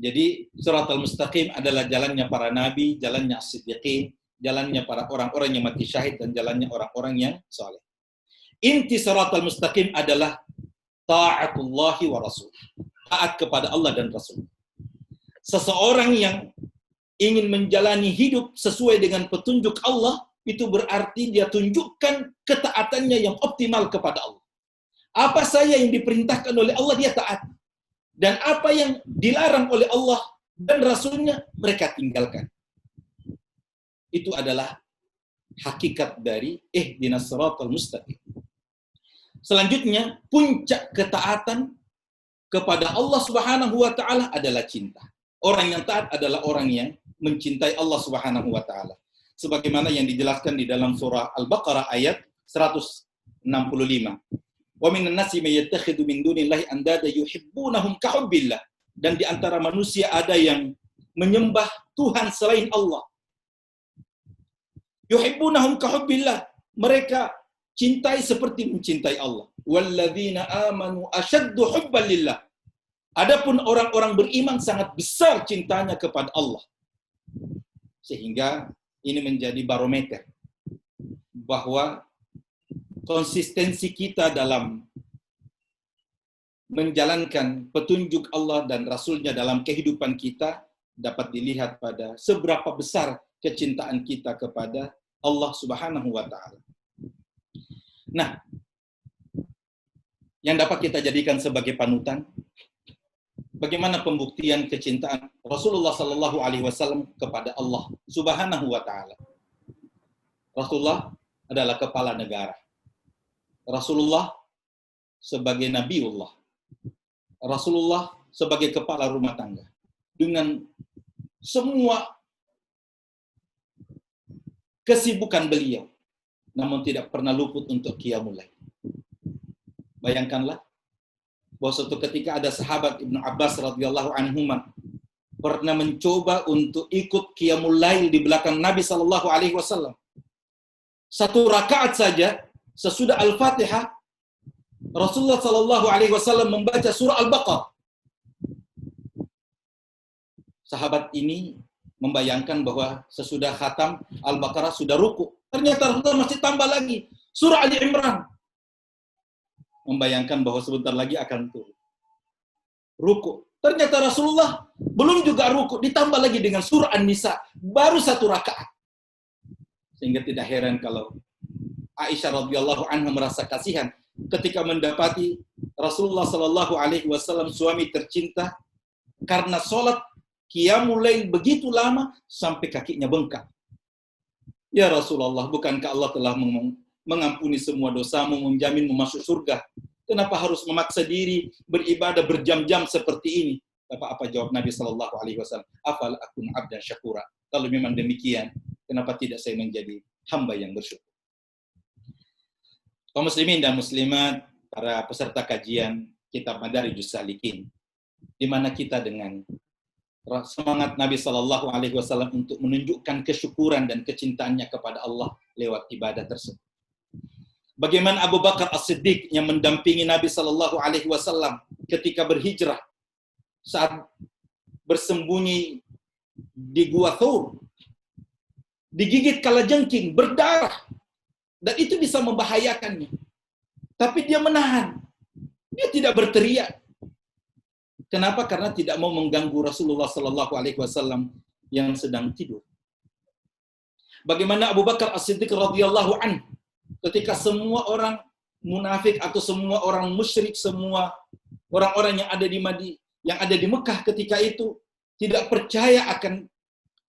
Jadi Shiratal Mustaqim adalah jalannya para nabi, jalannya as-siddiqin, jalannya para orang-orang yang mati syahid, dan jalannya orang-orang yang saleh. Inti Shiratal Mustaqim adalah ta'atullahi wa rasul. Taat kepada Allah dan Rasul. Seseorang yang ingin menjalani hidup sesuai dengan petunjuk Allah, itu berarti dia tunjukkan ketaatannya yang optimal kepada Allah. Apa saja yang diperintahkan oleh Allah, dia taat. Dan apa yang dilarang oleh Allah dan Rasulnya, mereka tinggalkan. Itu adalah hakikat dari ihdinas siratal mustaqim. Selanjutnya, puncak ketaatan kepada Allah Subhanahu wa taala adalah cinta. Orang yang taat adalah orang yang mencintai Allah Subhanahu wa taala. Sebagaimana yang dijelaskan di dalam surah Al-Baqarah ayat 165. Wa minan nasi may yattakhidhu min dunillahi andada yuhibbunahum ka hubbillah. Dan di antara manusia ada yang menyembah Tuhan selain Allah. Yuhibbunahum ka hubbillah. Mereka cintai seperti mencintai Allah. Walladzina amanu ashaddu hubban lillah. Adapun orang-orang beriman sangat besar cintanya kepada Allah. Sehingga ini menjadi barometer bahwa konsistensi kita dalam menjalankan petunjuk Allah dan Rasulnya dalam kehidupan kita dapat dilihat pada seberapa besar kecintaan kita kepada Allah Subhanahu wa taala. Nah, yang dapat kita jadikan sebagai panutan, bagaimana pembuktian kecintaan Rasulullah Sallallahu Alaihi Wasallam kepada Allah Subhanahu Wa Taala. Rasulullah adalah kepala negara. Rasulullah sebagai Nabiullah. Rasulullah sebagai kepala rumah tangga. Dengan semua kesibukan beliau, namun tidak pernah luput untuk qiyamul lail. Bayangkanlah bahwa suatu ketika ada sahabat Ibnu Abbas radhiyallahu anhuma pernah mencoba untuk ikut qiyamul lail di belakang Nabi sallallahu alaihi wasallam. Satu rakaat saja sesudah Al-Fatihah, Rasulullah sallallahu alaihi wasallam membaca surah Al-Baqarah. Sahabat ini membayangkan bahwa sesudah khatam Al-Baqarah sudah ruku. Ternyata Rasulullah masih tambah lagi surah Ali Imran. Membayangkan bahwa sebentar lagi akan turun. Ruku. Ternyata Rasulullah belum juga ruku, ditambah lagi dengan surah An-Nisa, baru satu rakaat. Sehingga tidak heran kalau Aisyah radhiyallahu anha merasa kasihan ketika mendapati Rasulullah sallallahu alaihi wasallam suami tercinta karena sholat qiyamul lail begitu lama sampai kakinya bengkak. Ya Rasulullah, bukankah Allah telah mengampuni semua dosamu, menjamin masuk surga? Kenapa harus memaksa diri beribadah berjam-jam seperti ini? Apa jawab Nabi Sallallahu Alaihi Wasallam? Afal akun abdan syakura. Kalau memang demikian, kenapa tidak saya menjadi hamba yang bersyukur? Kaum muslimin dan muslimat, para peserta kajian kitab Madarijus Salikin, di mana kita dengan semangat Nabi Sallallahu Alaihi Wasallam untuk menunjukkan kesyukuran dan kecintaannya kepada Allah lewat ibadah tersebut. Bagaimana Abu Bakar As-Siddiq yang mendampingi Nabi Sallallahu Alaihi Wasallam ketika berhijrah saat bersembunyi di Gua Thawr, digigit kalajengking, berdarah, dan itu bisa membahayakannya. Tapi dia menahan, dia tidak berteriak. Kenapa? Karena tidak mau mengganggu Rasulullah Sallallahu Alaihi Wasallam yang sedang tidur. Bagaimana Abu Bakar As-Siddiq radhiyallahu anhu ketika semua orang munafik atau semua orang musyrik, semua orang-orang yang ada di Mekah ketika itu tidak percaya akan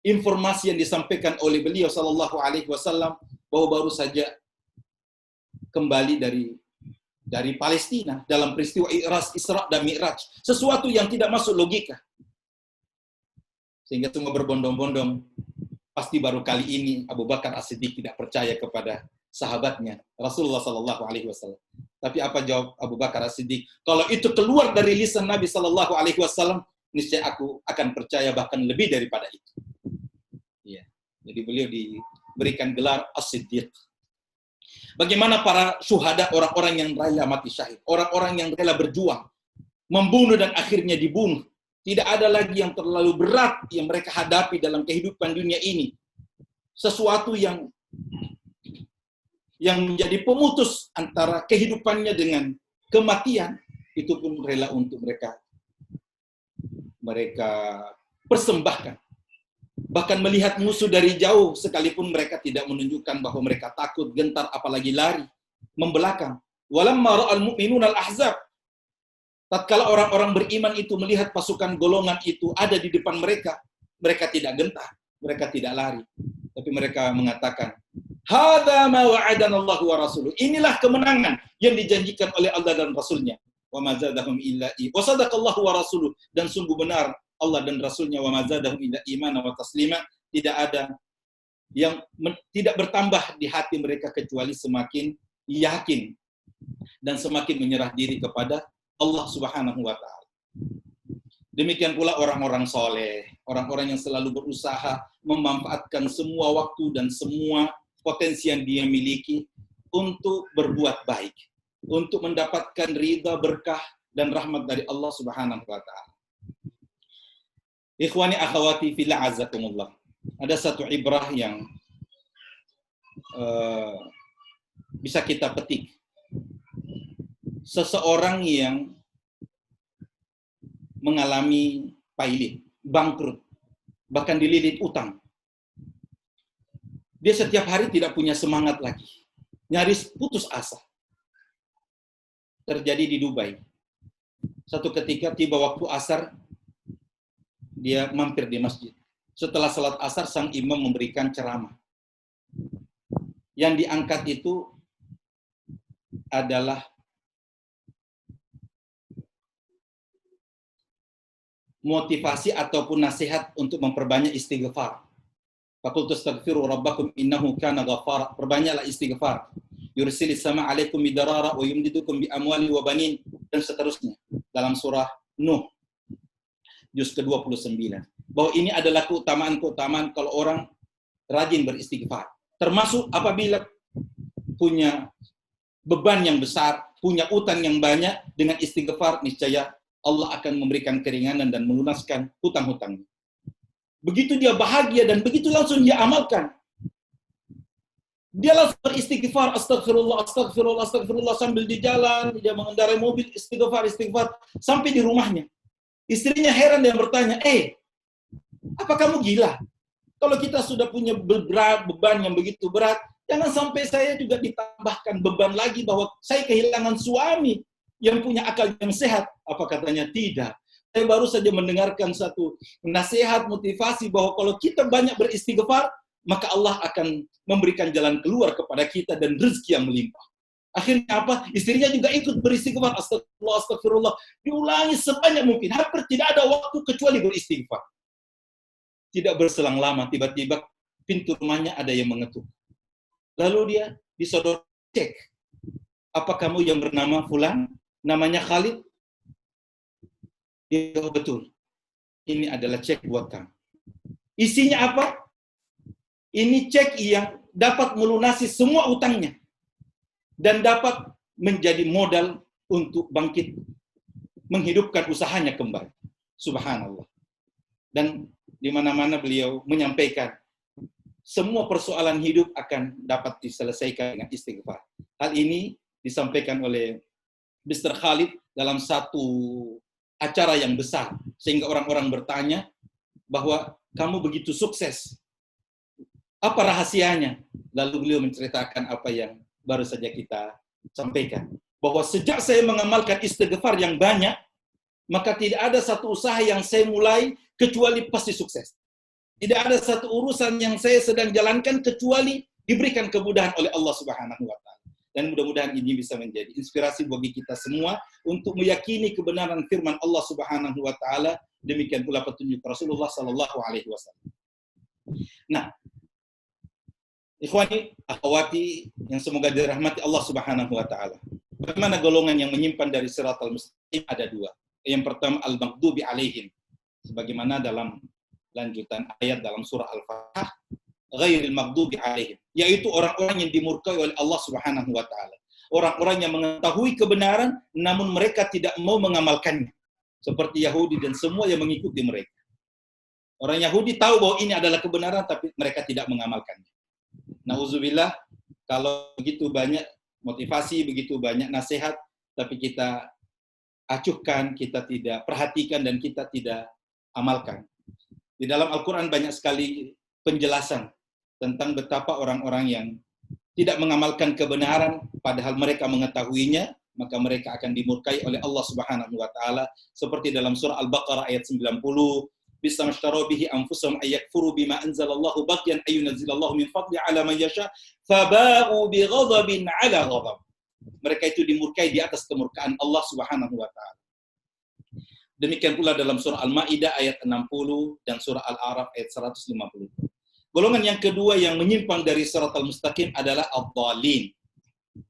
informasi yang disampaikan oleh beliau Sallallahu Alaihi Wasallam bahwa baru saja kembali dari Palestina dalam peristiwa Isra dan Mi'raj. Sesuatu yang tidak masuk logika. Sehingga semua berbondong-bondong. Pasti baru kali ini Abu Bakar As-Siddiq tidak percaya kepada sahabatnya Rasulullah Sallallahu Alaihi Wasallam. Tapi apa jawab Abu Bakar As-Siddiq? Kalau itu keluar dari lisan Nabi Sallallahu Alaihi Wasallam, niscaya aku akan percaya bahkan lebih daripada itu. Ya. Jadi beliau diberikan gelar As-Siddiq. Bagaimana para syuhada, orang-orang yang rela mati syahid, orang-orang yang rela berjuang, membunuh dan akhirnya dibunuh. Tidak ada lagi yang terlalu berat yang mereka hadapi dalam kehidupan dunia ini. Sesuatu yang menjadi pemutus antara kehidupannya dengan kematian, itu pun rela untuk mereka persembahkan. Bahkan melihat musuh dari jauh, sekalipun mereka tidak menunjukkan bahwa mereka takut, gentar, apalagi lari, membelakang. Walamma ra'al mu'minuna al-ahzab. Tatkala orang-orang beriman itu melihat pasukan golongan itu ada di depan mereka, mereka tidak gentar, mereka tidak lari. Tapi mereka mengatakan, hadza ma wa'adana Allah wa rasuluh. Inilah kemenangan yang dijanjikan oleh Allah dan Rasulnya. Wa ma zadahum illa wa sadaqallahu wa rasuluh. Dan sungguh benar Allah dan Rasulnya, wa ma zadahum illa imana wa taslima. Tidak ada yang tidak bertambah di hati mereka kecuali semakin yakin dan semakin menyerah diri kepada Allah Subhanahu wa Ta'ala. Demikian pula orang-orang soleh, orang-orang yang selalu berusaha memanfaatkan semua waktu dan semua potensi yang dia miliki untuk berbuat baik, untuk mendapatkan ridha, berkah, dan rahmat dari Allah Subhanahu wa Ta'ala. Ikhwani akhwati fillah azakumullah. Ada satu ibrah yang bisa kita petik. Seseorang yang mengalami pailit, bangkrut, bahkan dililit utang. Dia setiap hari tidak punya semangat lagi. Nyaris putus asa. Terjadi di Dubai. Satu ketika tiba waktu asar, dia mampir di masjid. Setelah salat asar, sang imam memberikan ceramah. Yang diangkat itu adalah motivasi ataupun nasihat untuk memperbanyak istighfar. Faqultu astaghfiru rabbakum innahu kana ghaffara. Perbanyaklah istighfar. Yursilis sama alaikum bidarara wa yumdidukum bi amwali wa banin, dan seterusnya dalam surah Nuh juz ke-29. Bahwa ini adalah keutamaan-keutamaan kalau orang rajin beristighfar. Termasuk apabila punya beban yang besar, punya utang yang banyak, dengan istighfar niscaya Allah akan memberikan keringanan dan melunaskan hutang-hutangnya. Begitu dia bahagia dan begitu langsung dia amalkan. Dia langsung beristighfar, astagfirullah, astagfirullah, astagfirullah, sambil di jalan, dia mengendarai mobil, istighfar, istighfar, sampai di rumahnya. Istrinya heran dan bertanya, apa kamu gila? Kalau kita sudah punya beban yang begitu berat, jangan sampai saya juga ditambahkan beban lagi bahwa saya kehilangan suami yang punya akal yang sehat. Apa katanya? Tidak. Saya baru saja mendengarkan satu nasihat motivasi bahwa kalau kita banyak beristighfar, maka Allah akan memberikan jalan keluar kepada kita dan rezeki yang melimpah. Akhirnya apa? Istrinya juga ikut beristighfar. Astagfirullah, astagfirullah. Diulangi sebanyak mungkin. Hampir tidak ada waktu kecuali beristighfar. Tidak berselang lama, tiba-tiba pintu rumahnya ada yang mengetuk. Lalu dia disodor cek. Apa kamu yang bernama Fulan? Namanya Khalid? Ya, betul. Ini adalah cek buat kamu. Isinya apa? Ini cek yang dapat melunasi semua utangnya. Dan dapat menjadi modal untuk bangkit. Menghidupkan usahanya kembali. Subhanallah. Dan di mana-mana beliau menyampaikan semua persoalan hidup akan dapat diselesaikan dengan istighfar. Hal ini disampaikan oleh Mr. Khalid dalam satu acara yang besar, sehingga orang-orang bertanya bahwa kamu begitu sukses, apa rahasianya? Lalu beliau menceritakan apa yang baru saja kita sampaikan, bahwa sejak saya mengamalkan istighfar yang banyak, maka tidak ada satu usaha yang saya mulai kecuali pasti sukses. Tidak ada satu urusan yang saya sedang jalankan kecuali diberikan kemudahan oleh Allah Subhanahu wa Ta'ala. Dan mudah-mudahan ini bisa menjadi inspirasi bagi kita semua untuk meyakini kebenaran firman Allah Subhanahu wa taala, demikian pula petunjuk Rasulullah sallallahu alaihi wasallam. Nah, ikhwani, akhwati yang semoga dirahmati Allah Subhanahu wa taala. Bagaimana golongan yang menyimpan dari siratal mustaqim? Ada dua. Yang pertama al-maghdubi alaihim, sebagaimana dalam lanjutan ayat dalam surah Al-Fatihah, ghairil maghdubi alaihim, yaitu orang-orang yang dimurkai oleh Allah Subhanahu wa taala. Orang-orang yang mengetahui kebenaran namun mereka tidak mau mengamalkannya. Seperti Yahudi dan semua yang mengikuti mereka. Orang Yahudi tahu bahwa ini adalah kebenaran tapi mereka tidak mengamalkannya. Nauzubillah, kalau begitu banyak motivasi, begitu banyak nasihat tapi kita acuhkan, kita tidak perhatikan dan kita tidak amalkan. Di dalam Al-Qur'an banyak sekali penjelasan tentang betapa orang-orang yang tidak mengamalkan kebenaran padahal mereka mengetahuinya, maka mereka akan dimurkai oleh Allah Subhanahu wa taala, seperti dalam surah Al-Baqarah ayat 90, bisamashtaru bihi anfusahum ayakfuru bima anzalallahu baghyan ayunazzilallahu min fadli ala man yasha faba'u bighadabin ala ghadab. Mereka itu dimurkai di atas kemurkaan Allah Subhanahu wa taala. Demikian pula dalam surah Al-Maidah ayat 60 dan surah Al-A'raf ayat 150. Golongan yang kedua yang menyimpang dari siratal mustaqim adalah ad-dhalin,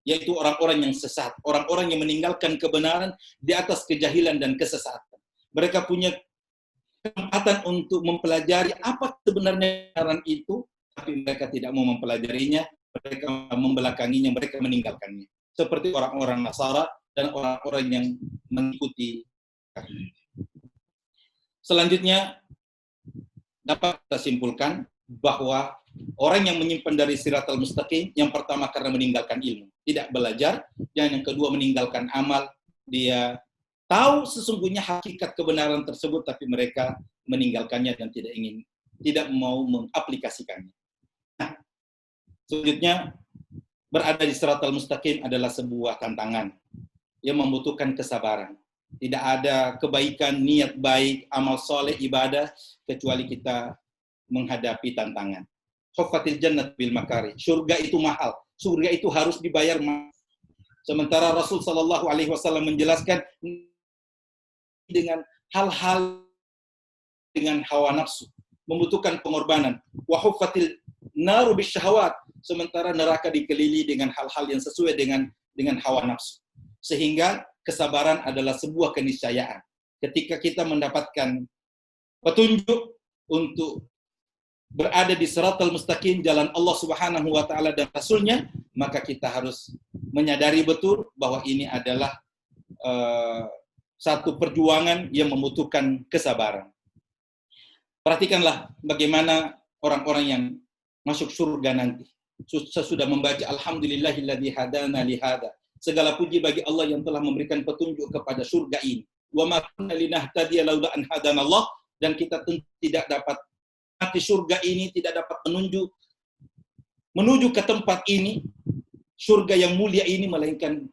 yaitu orang-orang yang sesat, orang-orang yang meninggalkan kebenaran di atas kejahilan dan kesesatan. Mereka punya kesempatan untuk mempelajari apa sebenarnya kebenaran itu, tapi mereka tidak mau mempelajarinya, mereka membelakanginya, mereka meninggalkannya. Seperti orang-orang Nasara dan orang-orang yang mengikuti. Selanjutnya dapat kita simpulkan bahwa orang yang menyimpan dari siratal mustaqim, yang pertama karena meninggalkan ilmu, tidak belajar, dan yang kedua meninggalkan amal, dia tahu sesungguhnya hakikat kebenaran tersebut tapi mereka meninggalkannya dan tidak mau mengaplikasikannya. Nah, selanjutnya berada di siratal mustaqim adalah sebuah tantangan yang membutuhkan kesabaran. Tidak ada kebaikan, niat baik, amal soleh, ibadah kecuali kita menghadapi tantangan. Huffatil jannat bil makari. Surga itu mahal. Surga itu harus dibayar mahal. Sementara Rasul sallallahu alaihi wasallam menjelaskan dengan hal-hal dengan hawa nafsu, membutuhkan pengorbanan. Wa huffatil naru bisyahawat. Sementara neraka dikelilingi dengan hal-hal yang sesuai dengan hawa nafsu. Sehingga kesabaran adalah sebuah keniscayaan. Ketika kita mendapatkan petunjuk untuk berada di siratal mustaqim, jalan Allah Subhanahu wa taala dan Rasulnya, maka kita harus menyadari betul bahwa ini adalah satu perjuangan yang membutuhkan kesabaran. Perhatikanlah bagaimana orang-orang yang masuk surga nanti. Sesudah membaca Alhamdulillahilladzi hadana li hada. Segala puji bagi Allah yang telah memberikan petunjuk kepada surga ini. Wa ma kunna linahtadiya laula an hadanallah, dan kita tentu tidak dapat di surga ini, tidak dapat menuju ke tempat ini, surga yang mulia ini, melainkan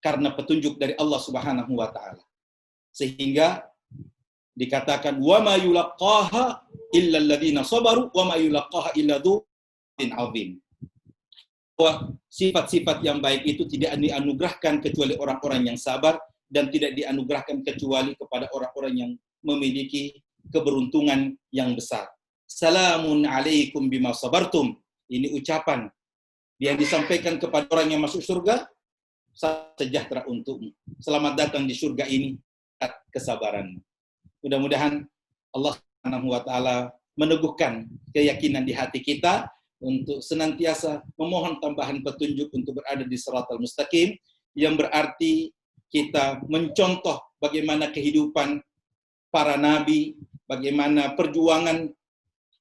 karena petunjuk dari Allah Subhanahu wa taala. Sehingga dikatakan wa ma yulaqaha illa alladziina sabaru wa ma yulaqaha illa dzin 'adzim. Bahwa sifat-sifat yang baik itu tidak dianugerahkan kecuali orang-orang yang sabar, dan tidak dianugerahkan kecuali kepada orang-orang yang memiliki keberuntungan yang besar. Salamun alaikum bima sabartum. Ini ucapan yang disampaikan kepada orang yang masuk surga, sejahtera untukmu. Selamat datang di surga ini, kesabaranmu. Mudah-mudahan Allah Subhanahu wa taala meneguhkan keyakinan di hati kita untuk senantiasa memohon tambahan petunjuk untuk berada di siratal mustaqim, yang berarti kita mencontoh bagaimana kehidupan para nabi, bagaimana perjuangan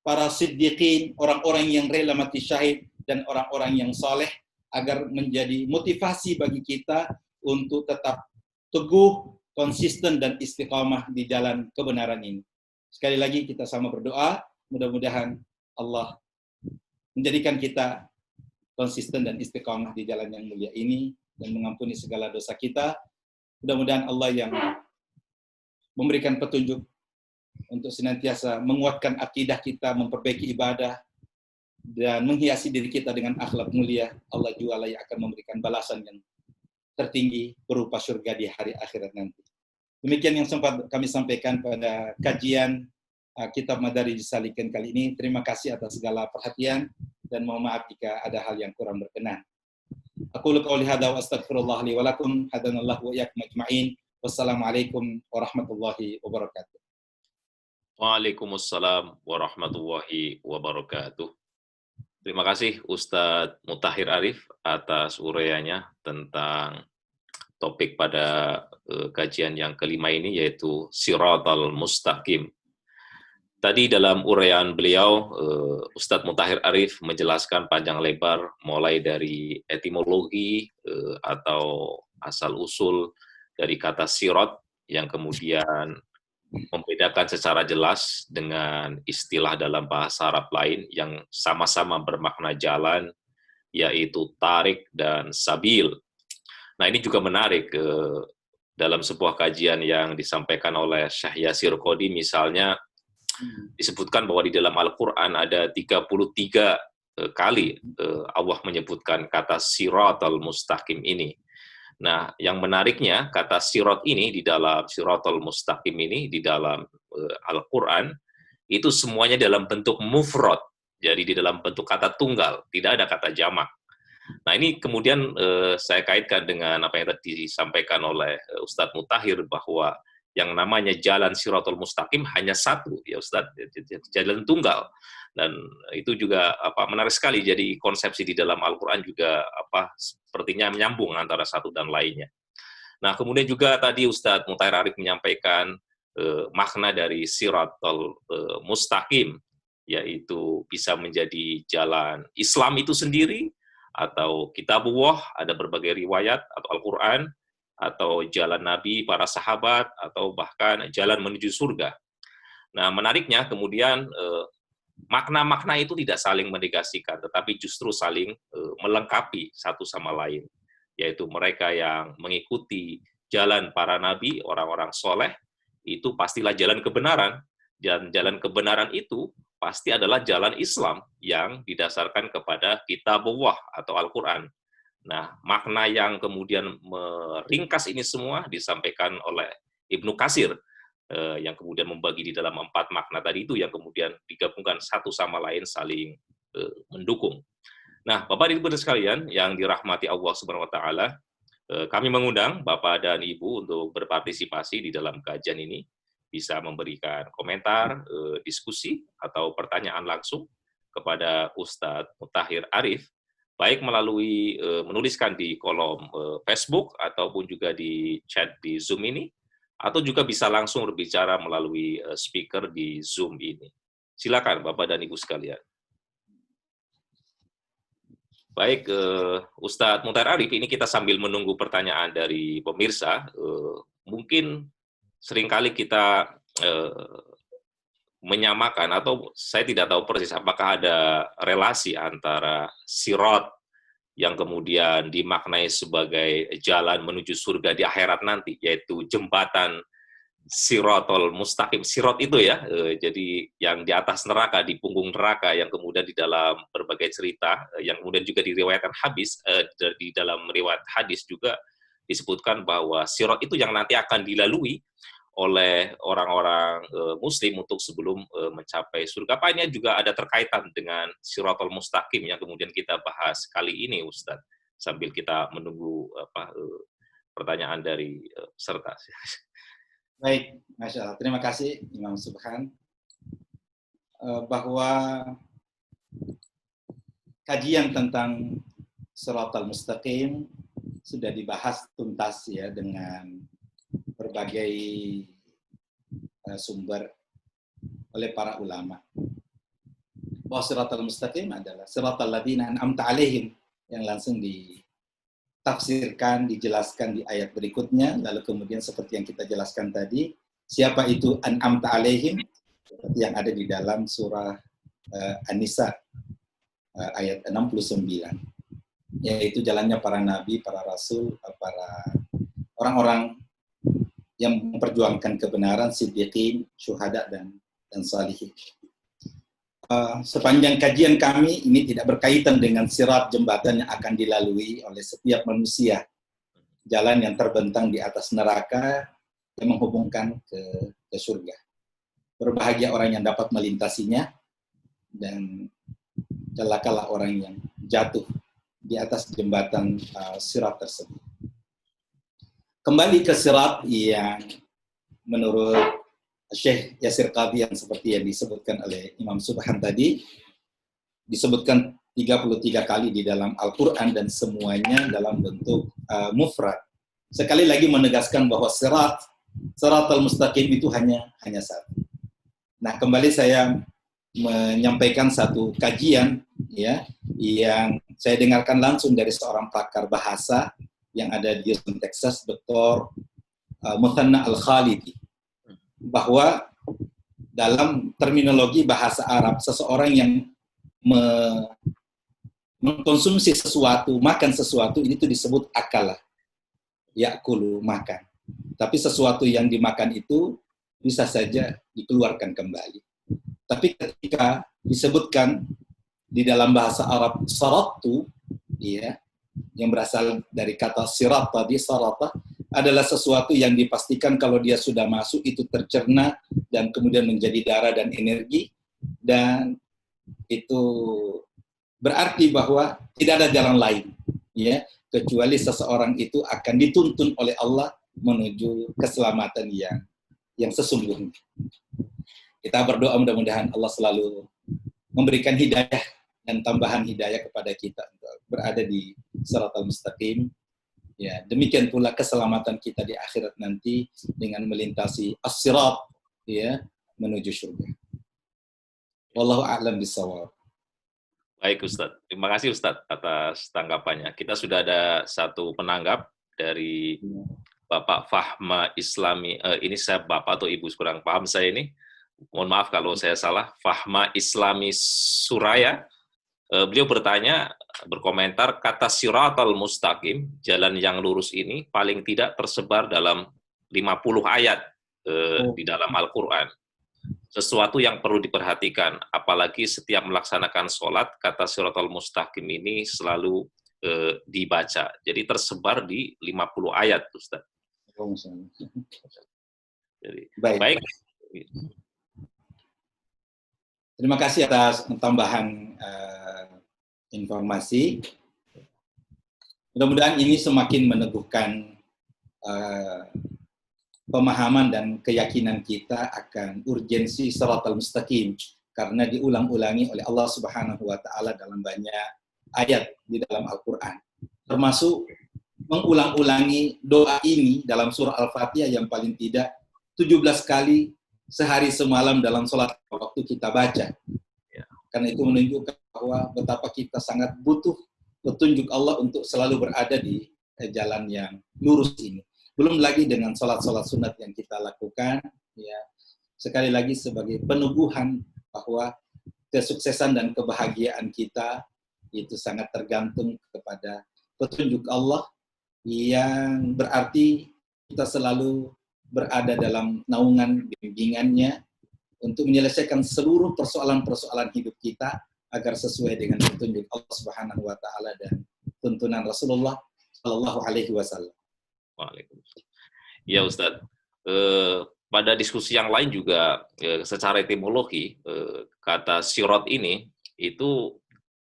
para siddiqin, orang-orang yang rela mati syahid, dan orang-orang yang saleh, agar menjadi motivasi bagi kita untuk tetap teguh, konsisten, dan istiqamah di jalan kebenaran ini. Sekali lagi kita sama berdoa, mudah-mudahan Allah menjadikan kita konsisten dan istiqamah di jalan yang mulia ini, dan mengampuni segala dosa kita. Mudah-mudahan Allah yang memberikan petunjuk untuk senantiasa menguatkan akidah kita, memperbaiki ibadah, dan menghiasi diri kita dengan akhlak mulia, Allah juga yang akan memberikan balasan yang tertinggi berupa surga di hari akhirat nanti. Demikian yang sempat kami sampaikan pada kajian Kitab Madarij Salikin kali ini. Terima kasih atas segala perhatian dan mohon maaf jika ada hal yang kurang berkenan. Aqulu qouli hadza wa astaghfirullah li wa lakum hadanallahu wa iyyakum ajma'in. Wassalamualaikum warahmatullahi wabarakatuh. Waalaikumsalam warahmatullahi wabarakatuh. Terima kasih Ustadz Mutahhir Arif atas uraiannya tentang topik pada kajian yang kelima ini, yaitu Siratal Mustaqim. Tadi dalam uraian beliau, Ustadz Mutahhir Arif menjelaskan panjang lebar mulai dari etimologi atau asal-usul dari kata sirat yang kemudian membedakan secara jelas dengan istilah dalam bahasa Arab lain yang sama-sama bermakna jalan, yaitu tarik dan sabil. Nah, ini juga menarik dalam sebuah kajian yang disampaikan oleh Syekh Yasir Qodi misalnya, disebutkan bahwa di dalam Al-Quran ada 33 kali Allah menyebutkan kata siratal mustaqim ini. Nah, yang menariknya, kata sirat ini di dalam siratal mustaqim ini, di dalam Al-Quran, itu semuanya dalam bentuk mufrad, jadi di dalam bentuk kata tunggal, tidak ada kata jamak. Nah, ini kemudian saya kaitkan dengan apa yang tadi disampaikan oleh Ustadz Mutahhir, bahwa yang namanya jalan siratal mustaqim hanya satu, ya Ustadz, jalan tunggal. Dan itu juga menarik sekali, jadi konsepsi di dalam Al-Quran juga sepertinya menyambung antara satu dan lainnya. Nah, kemudian juga tadi Ustadz Mutahhir Arif menyampaikan makna dari siratal mustaqim, yaitu bisa menjadi jalan Islam itu sendiri, atau kitabullah, ada berbagai riwayat, atau Al-Quran, atau jalan Nabi, para sahabat, atau bahkan jalan menuju surga. Nah, menariknya kemudian makna-makna itu tidak saling menegasikan, tetapi justru saling melengkapi satu sama lain, yaitu mereka yang mengikuti jalan para nabi, orang-orang soleh, itu pastilah jalan kebenaran, dan jalan kebenaran itu pasti adalah jalan Islam yang didasarkan kepada kitabullah atau Al-Quran. Nah, makna yang kemudian meringkas ini semua disampaikan oleh Ibnu Katsir, yang kemudian membagi di dalam 4 makna tadi itu, yang kemudian digabungkan satu sama lain saling mendukung. Nah, Bapak dan Ibu sekalian yang dirahmati Allah Subhanahu wa taala, kami mengundang Bapak dan Ibu untuk berpartisipasi di dalam kajian ini, bisa memberikan komentar, diskusi atau pertanyaan langsung kepada Ustadz Mutahhir Arif, baik melalui menuliskan di kolom Facebook ataupun juga di chat di Zoom ini, atau juga bisa langsung berbicara melalui speaker di Zoom ini. Silakan Bapak dan Ibu sekalian. Baik, Ustadz Mutahhir Arif, ini kita sambil menunggu pertanyaan dari pemirsa. Mungkin seringkali kita menyamakan, atau saya tidak tahu persis apakah ada relasi antara sirat yang kemudian dimaknai sebagai jalan menuju surga di akhirat nanti, yaitu jembatan siratal mustaqim. Sirat itu ya, jadi yang di atas neraka, di punggung neraka, yang kemudian di dalam berbagai cerita, yang kemudian juga diriwayatkan di dalam riwayat hadis juga disebutkan bahwa sirat itu yang nanti akan dilalui oleh orang-orang muslim untuk sebelum mencapai surga. Apanya juga ada terkaitan dengan siratal mustaqim yang kemudian kita bahas kali ini, Ustadz, sambil kita menunggu pertanyaan dari peserta. Baik, Masya Allah. Terima kasih Imam Subhan. Bahwa kajian tentang siratal mustaqim sudah dibahas tuntas ya dengan berbagai sumber oleh para ulama. Bahwa siratal mustaqim adalah siratal ladzina an'amta alaihim, yang langsung ditafsirkan, dijelaskan di ayat berikutnya. Lalu kemudian seperti yang kita jelaskan tadi, siapa itu an'amta alaihim, seperti yang ada di dalam surah An-Nisa ayat 69, yaitu jalannya para nabi, para rasul, para orang-orang yang memperjuangkan kebenaran, siddiqin, syuhada, dan salihin. sepanjang kajian kami ini tidak berkaitan dengan sirat, jembatan yang akan dilalui oleh setiap manusia, jalan yang terbentang di atas neraka yang menghubungkan ke surga. Berbahagia orang yang dapat melintasinya, dan celakalah orang yang jatuh di atas jembatan sirat tersebut. Kembali ke sirat yang menurut Syekh Yasir Qadhi yang seperti yang disebutkan oleh Imam Subhan tadi, disebutkan 33 kali di dalam Al-Quran dan semuanya dalam bentuk mufrad. Sekali lagi menegaskan bahwa sirat al-mustaqim itu hanya satu. Nah, kembali saya menyampaikan satu kajian ya yang saya dengarkan langsung dari seorang pakar bahasa yang ada di Houston, Texas, Dr. Muthanna Al-Khalidi, bahwa dalam terminologi bahasa Arab, seseorang yang mengkonsumsi sesuatu, makan sesuatu, itu disebut akalah, yakulu, makan. Tapi sesuatu yang dimakan itu bisa saja dikeluarkan kembali. Tapi ketika disebutkan di dalam bahasa Arab saratu, ya, yang berasal dari kata sirat tadi, sarata, adalah sesuatu yang dipastikan kalau dia sudah masuk itu tercerna dan kemudian menjadi darah dan energi, dan itu berarti bahwa tidak ada jalan lain ya kecuali seseorang itu akan dituntun oleh Allah menuju keselamatan yang sesungguhnya. Kita berdoa mudah-mudahan Allah selalu memberikan hidayah dan tambahan hidayah kepada kita untuk berada di Shiratal Mustaqim. Ya, demikian pula keselamatan kita di akhirat nanti dengan melintasi as-sirat ya menuju surga. Wallahu a'lam bishawab. Baik Ustadz, terima kasih Ustadz atas tanggapannya. Kita sudah ada satu penanggap dari Bapak Fahma Islami. Ini saya Bapak atau Ibu kurang paham saya ini. Mohon maaf kalau saya salah. Fahma Islami Suraya. Beliau berkomentar, kata siratal mustaqim, jalan yang lurus ini paling tidak tersebar dalam 50 ayat di dalam Al-Quran. Sesuatu yang perlu diperhatikan, apalagi setiap melaksanakan sholat, kata siratal mustaqim ini selalu dibaca. Jadi tersebar di 50 ayat, Ustaz. Jadi, baik. Terima kasih atas tambahan informasi. Mudah-mudahan ini semakin meneguhkan pemahaman dan keyakinan kita akan urgensi Shiratal Mustaqim, karena diulang-ulangi oleh Allah Subhanahu wa taala dalam banyak ayat di dalam Al-Qur'an. Termasuk mengulang-ulangi doa ini dalam surah Al-Fatihah yang paling tidak 17 kali sehari semalam dalam sholat waktu kita baca. Karena itu menunjukkan bahwa betapa kita sangat butuh petunjuk Allah untuk selalu berada di jalan yang lurus ini. Belum lagi dengan sholat-sholat sunat yang kita lakukan, ya. Sekali lagi sebagai peneguhan bahwa kesuksesan dan kebahagiaan kita itu sangat tergantung kepada petunjuk Allah, yang berarti kita selalu berada dalam naungan bimbingannya untuk menyelesaikan seluruh persoalan-persoalan hidup kita agar sesuai dengan petunjuk Allah Subhanahu wa taala dan tuntunan Rasulullah sallallahu alaihi wasallam. Waalaikumsalam. Ya Ustaz, pada diskusi yang lain juga secara etimologi kata sirat ini itu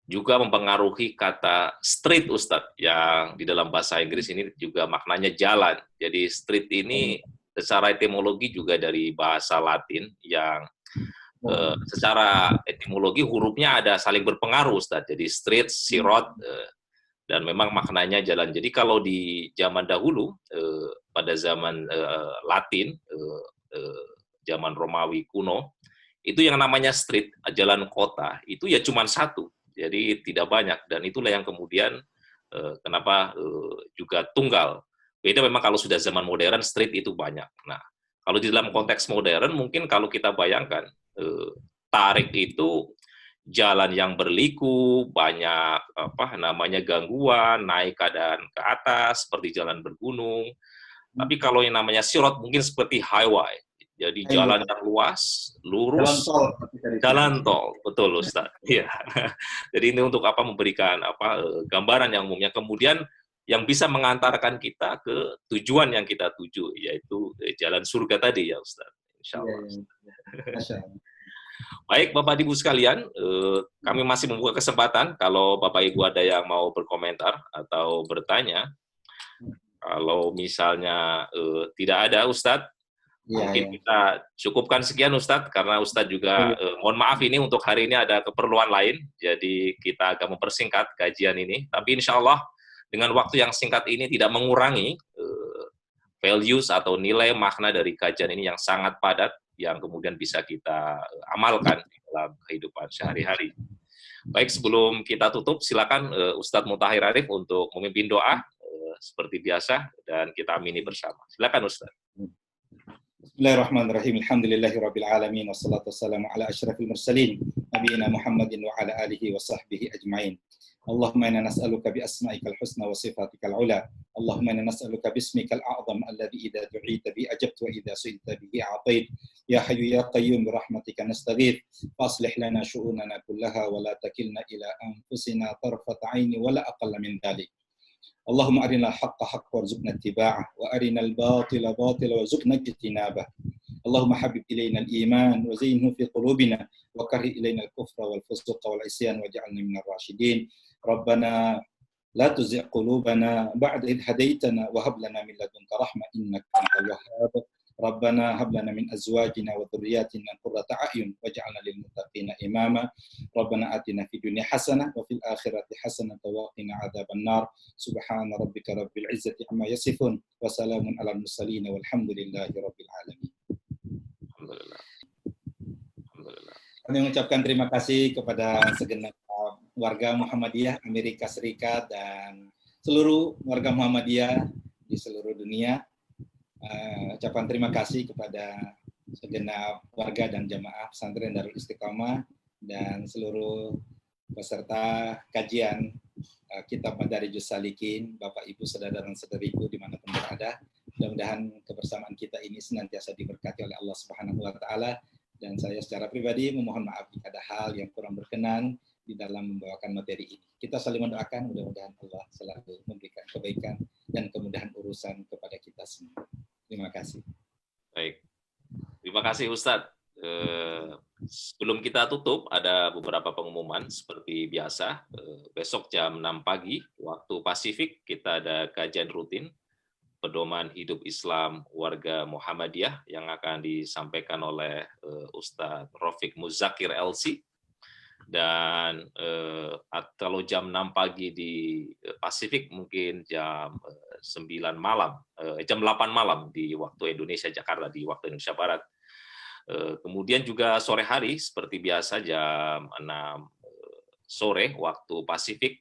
juga mempengaruhi kata street, Ustaz, yang di dalam bahasa Inggris ini juga maknanya jalan. Jadi street ini secara etimologi juga dari bahasa Latin yang secara etimologi hurufnya ada saling berpengaruh, Ustaz. Jadi street, sirat, dan memang maknanya jalan. Jadi kalau di zaman dahulu, pada zaman Latin, zaman Romawi kuno, itu yang namanya street, jalan kota, itu ya cuma satu. Jadi tidak banyak. Dan itulah yang kemudian kenapa juga tunggal. Beda memang kalau sudah zaman modern, street itu banyak. Nah, kalau di dalam konteks modern, mungkin kalau kita bayangkan, tarik itu jalan yang berliku, banyak gangguan, naik keadaan ke atas, seperti jalan bergunung. Tapi kalau yang namanya sirat mungkin seperti highway, Jadi jalan yang luas, lurus, jalan tol, betul Ustaz. Iya. Jadi ini untuk apa, memberikan apa gambaran yang umumnya, kemudian yang bisa mengantarkan kita ke tujuan yang kita tuju, yaitu jalan surga tadi ya Ustaz. Insya Allah. Baik Bapak Ibu sekalian, kami masih membuka kesempatan kalau Bapak Ibu ada yang mau berkomentar atau bertanya. Kalau misalnya tidak ada Ustadz, mungkin kita cukupkan sekian Ustadz, karena Ustadz juga mohon maaf ini untuk hari ini ada keperluan lain, jadi kita agak mempersingkat kajian ini. Tapi insya Allah dengan waktu yang singkat ini tidak mengurangi values atau nilai makna dari kajian ini yang sangat padat, yang kemudian bisa kita amalkan dalam kehidupan sehari-hari. Baik, sebelum kita tutup, silakan Ustadz Mutahhir Arif untuk memimpin doa seperti biasa dan kita amini bersama. Silakan Ustaz. Bismillahirrahmanirrahim. Alhamdulillahirabbil alamin wassalatu wassalamu ala asyrafil mursalin nabiyina Muhammadin wa ala alihi wa sahbihi ajmain. Allahumma inna nas'aluka bi asma'ikal husna wa sifatikal ula. Allahumma inna nas'aluka bismikal a'zam alladhi idza du'ita bi ajabta wa idza su'ilta bihi a'tait. Ya hayyu ya qayyum bi rahmatika nastaghith. Faslih lana syu'unana kullaha wa la takilna ila anfusina tarfata 'aini wa la aqalla min dhalik. Allahumma arinal haqqa haqqa warzuqna ittiba'ah wa arinal batila batila warzuqna ijtinabah. Allahumma habib ilaina al-iman wa zayyinhu fi qulubina wa karih ilaina al-kufra wal fusuqa wal isyan waj'alna minar rasyidin. Rabbana la tuzigh qulubana ba'da idh hadaytana wa hab lana min ladunka rahmah innaka antal wahhab. Rabbana hab lana min azwajina wa dhurriyyatina qurrata a'yun waj'alna lil muttaqina imama. Rabbana atina fid dunya hasanah wa fil akhirati hasanah wa qina adzaban nar. Subhana rabbika rabbil izzati amma yasifun wa salamun alal mursalin walhamdulillahi rabbil alamin. Alhamdulillah. Alhamdulillah. Kami mengucapkan terima kasih kepada segenap warga Muhammadiyah Amerika Serikat dan seluruh warga Muhammadiyah di seluruh dunia. Ucapan terima kasih kepada segenap warga dan jamaah pesantren Darul Istiqamah dan seluruh peserta kajian Kitab Madarijus Salikin, Bapak Ibu saudara dan saudariku dimanapun berada. Mudah-mudahan kebersamaan kita ini senantiasa diberkati oleh Allah Subhanahu wa taala, dan saya secara pribadi memohon maaf jika ada hal yang kurang berkenan di dalam membawakan materi ini. Kita saling mendoakan mudah-mudahan Allah selalu memberikan kebaikan dan kemudahan urusan kepada kita semua. Terima kasih. Baik. Terima kasih Ustadz. Sebelum kita tutup, ada beberapa pengumuman seperti biasa. Besok jam 6 pagi, waktu Pasifik, kita ada kajian rutin pedoman hidup Islam warga Muhammadiyah yang akan disampaikan oleh Ustadz Rafiq Muzakir LC. Dan kalau jam 6 pagi di Pasifik, mungkin jam 9 malam, jam 8 malam di waktu Indonesia Jakarta, di waktu Indonesia Barat. Kemudian juga sore hari, seperti biasa jam 6 sore waktu Pasifik,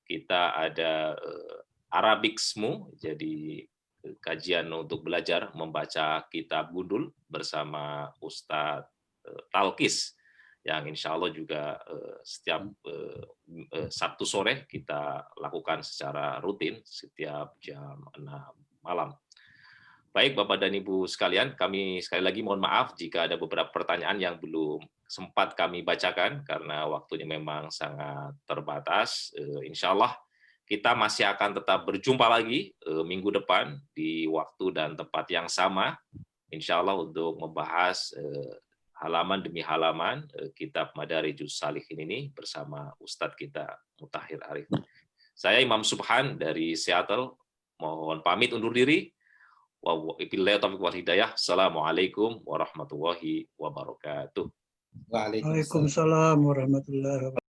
kita ada Arabic SMU, jadi kajian untuk belajar membaca kitab Gundul bersama Ustadz Talkis, yang insya Allah juga setiap Sabtu sore kita lakukan secara rutin setiap jam 6 malam. Baik Bapak dan Ibu sekalian, kami sekali lagi mohon maaf jika ada beberapa pertanyaan yang belum sempat kami bacakan karena waktunya memang sangat terbatas. Insya Allah kita masih akan tetap berjumpa lagi minggu depan di waktu dan tempat yang sama, insya Allah untuk membahas halaman demi halaman kitab Madarijus Salikin ini bersama Ustadz kita Mutahhir Arif. Saya Imam Subhan dari Seattle, mohon pamit undur diri. Wabillahi taufiq wal hidayah. Assalamualaikum warahmatullahi wabarakatuh. Waalaikumsalam warahmatullahi wabarakatuh.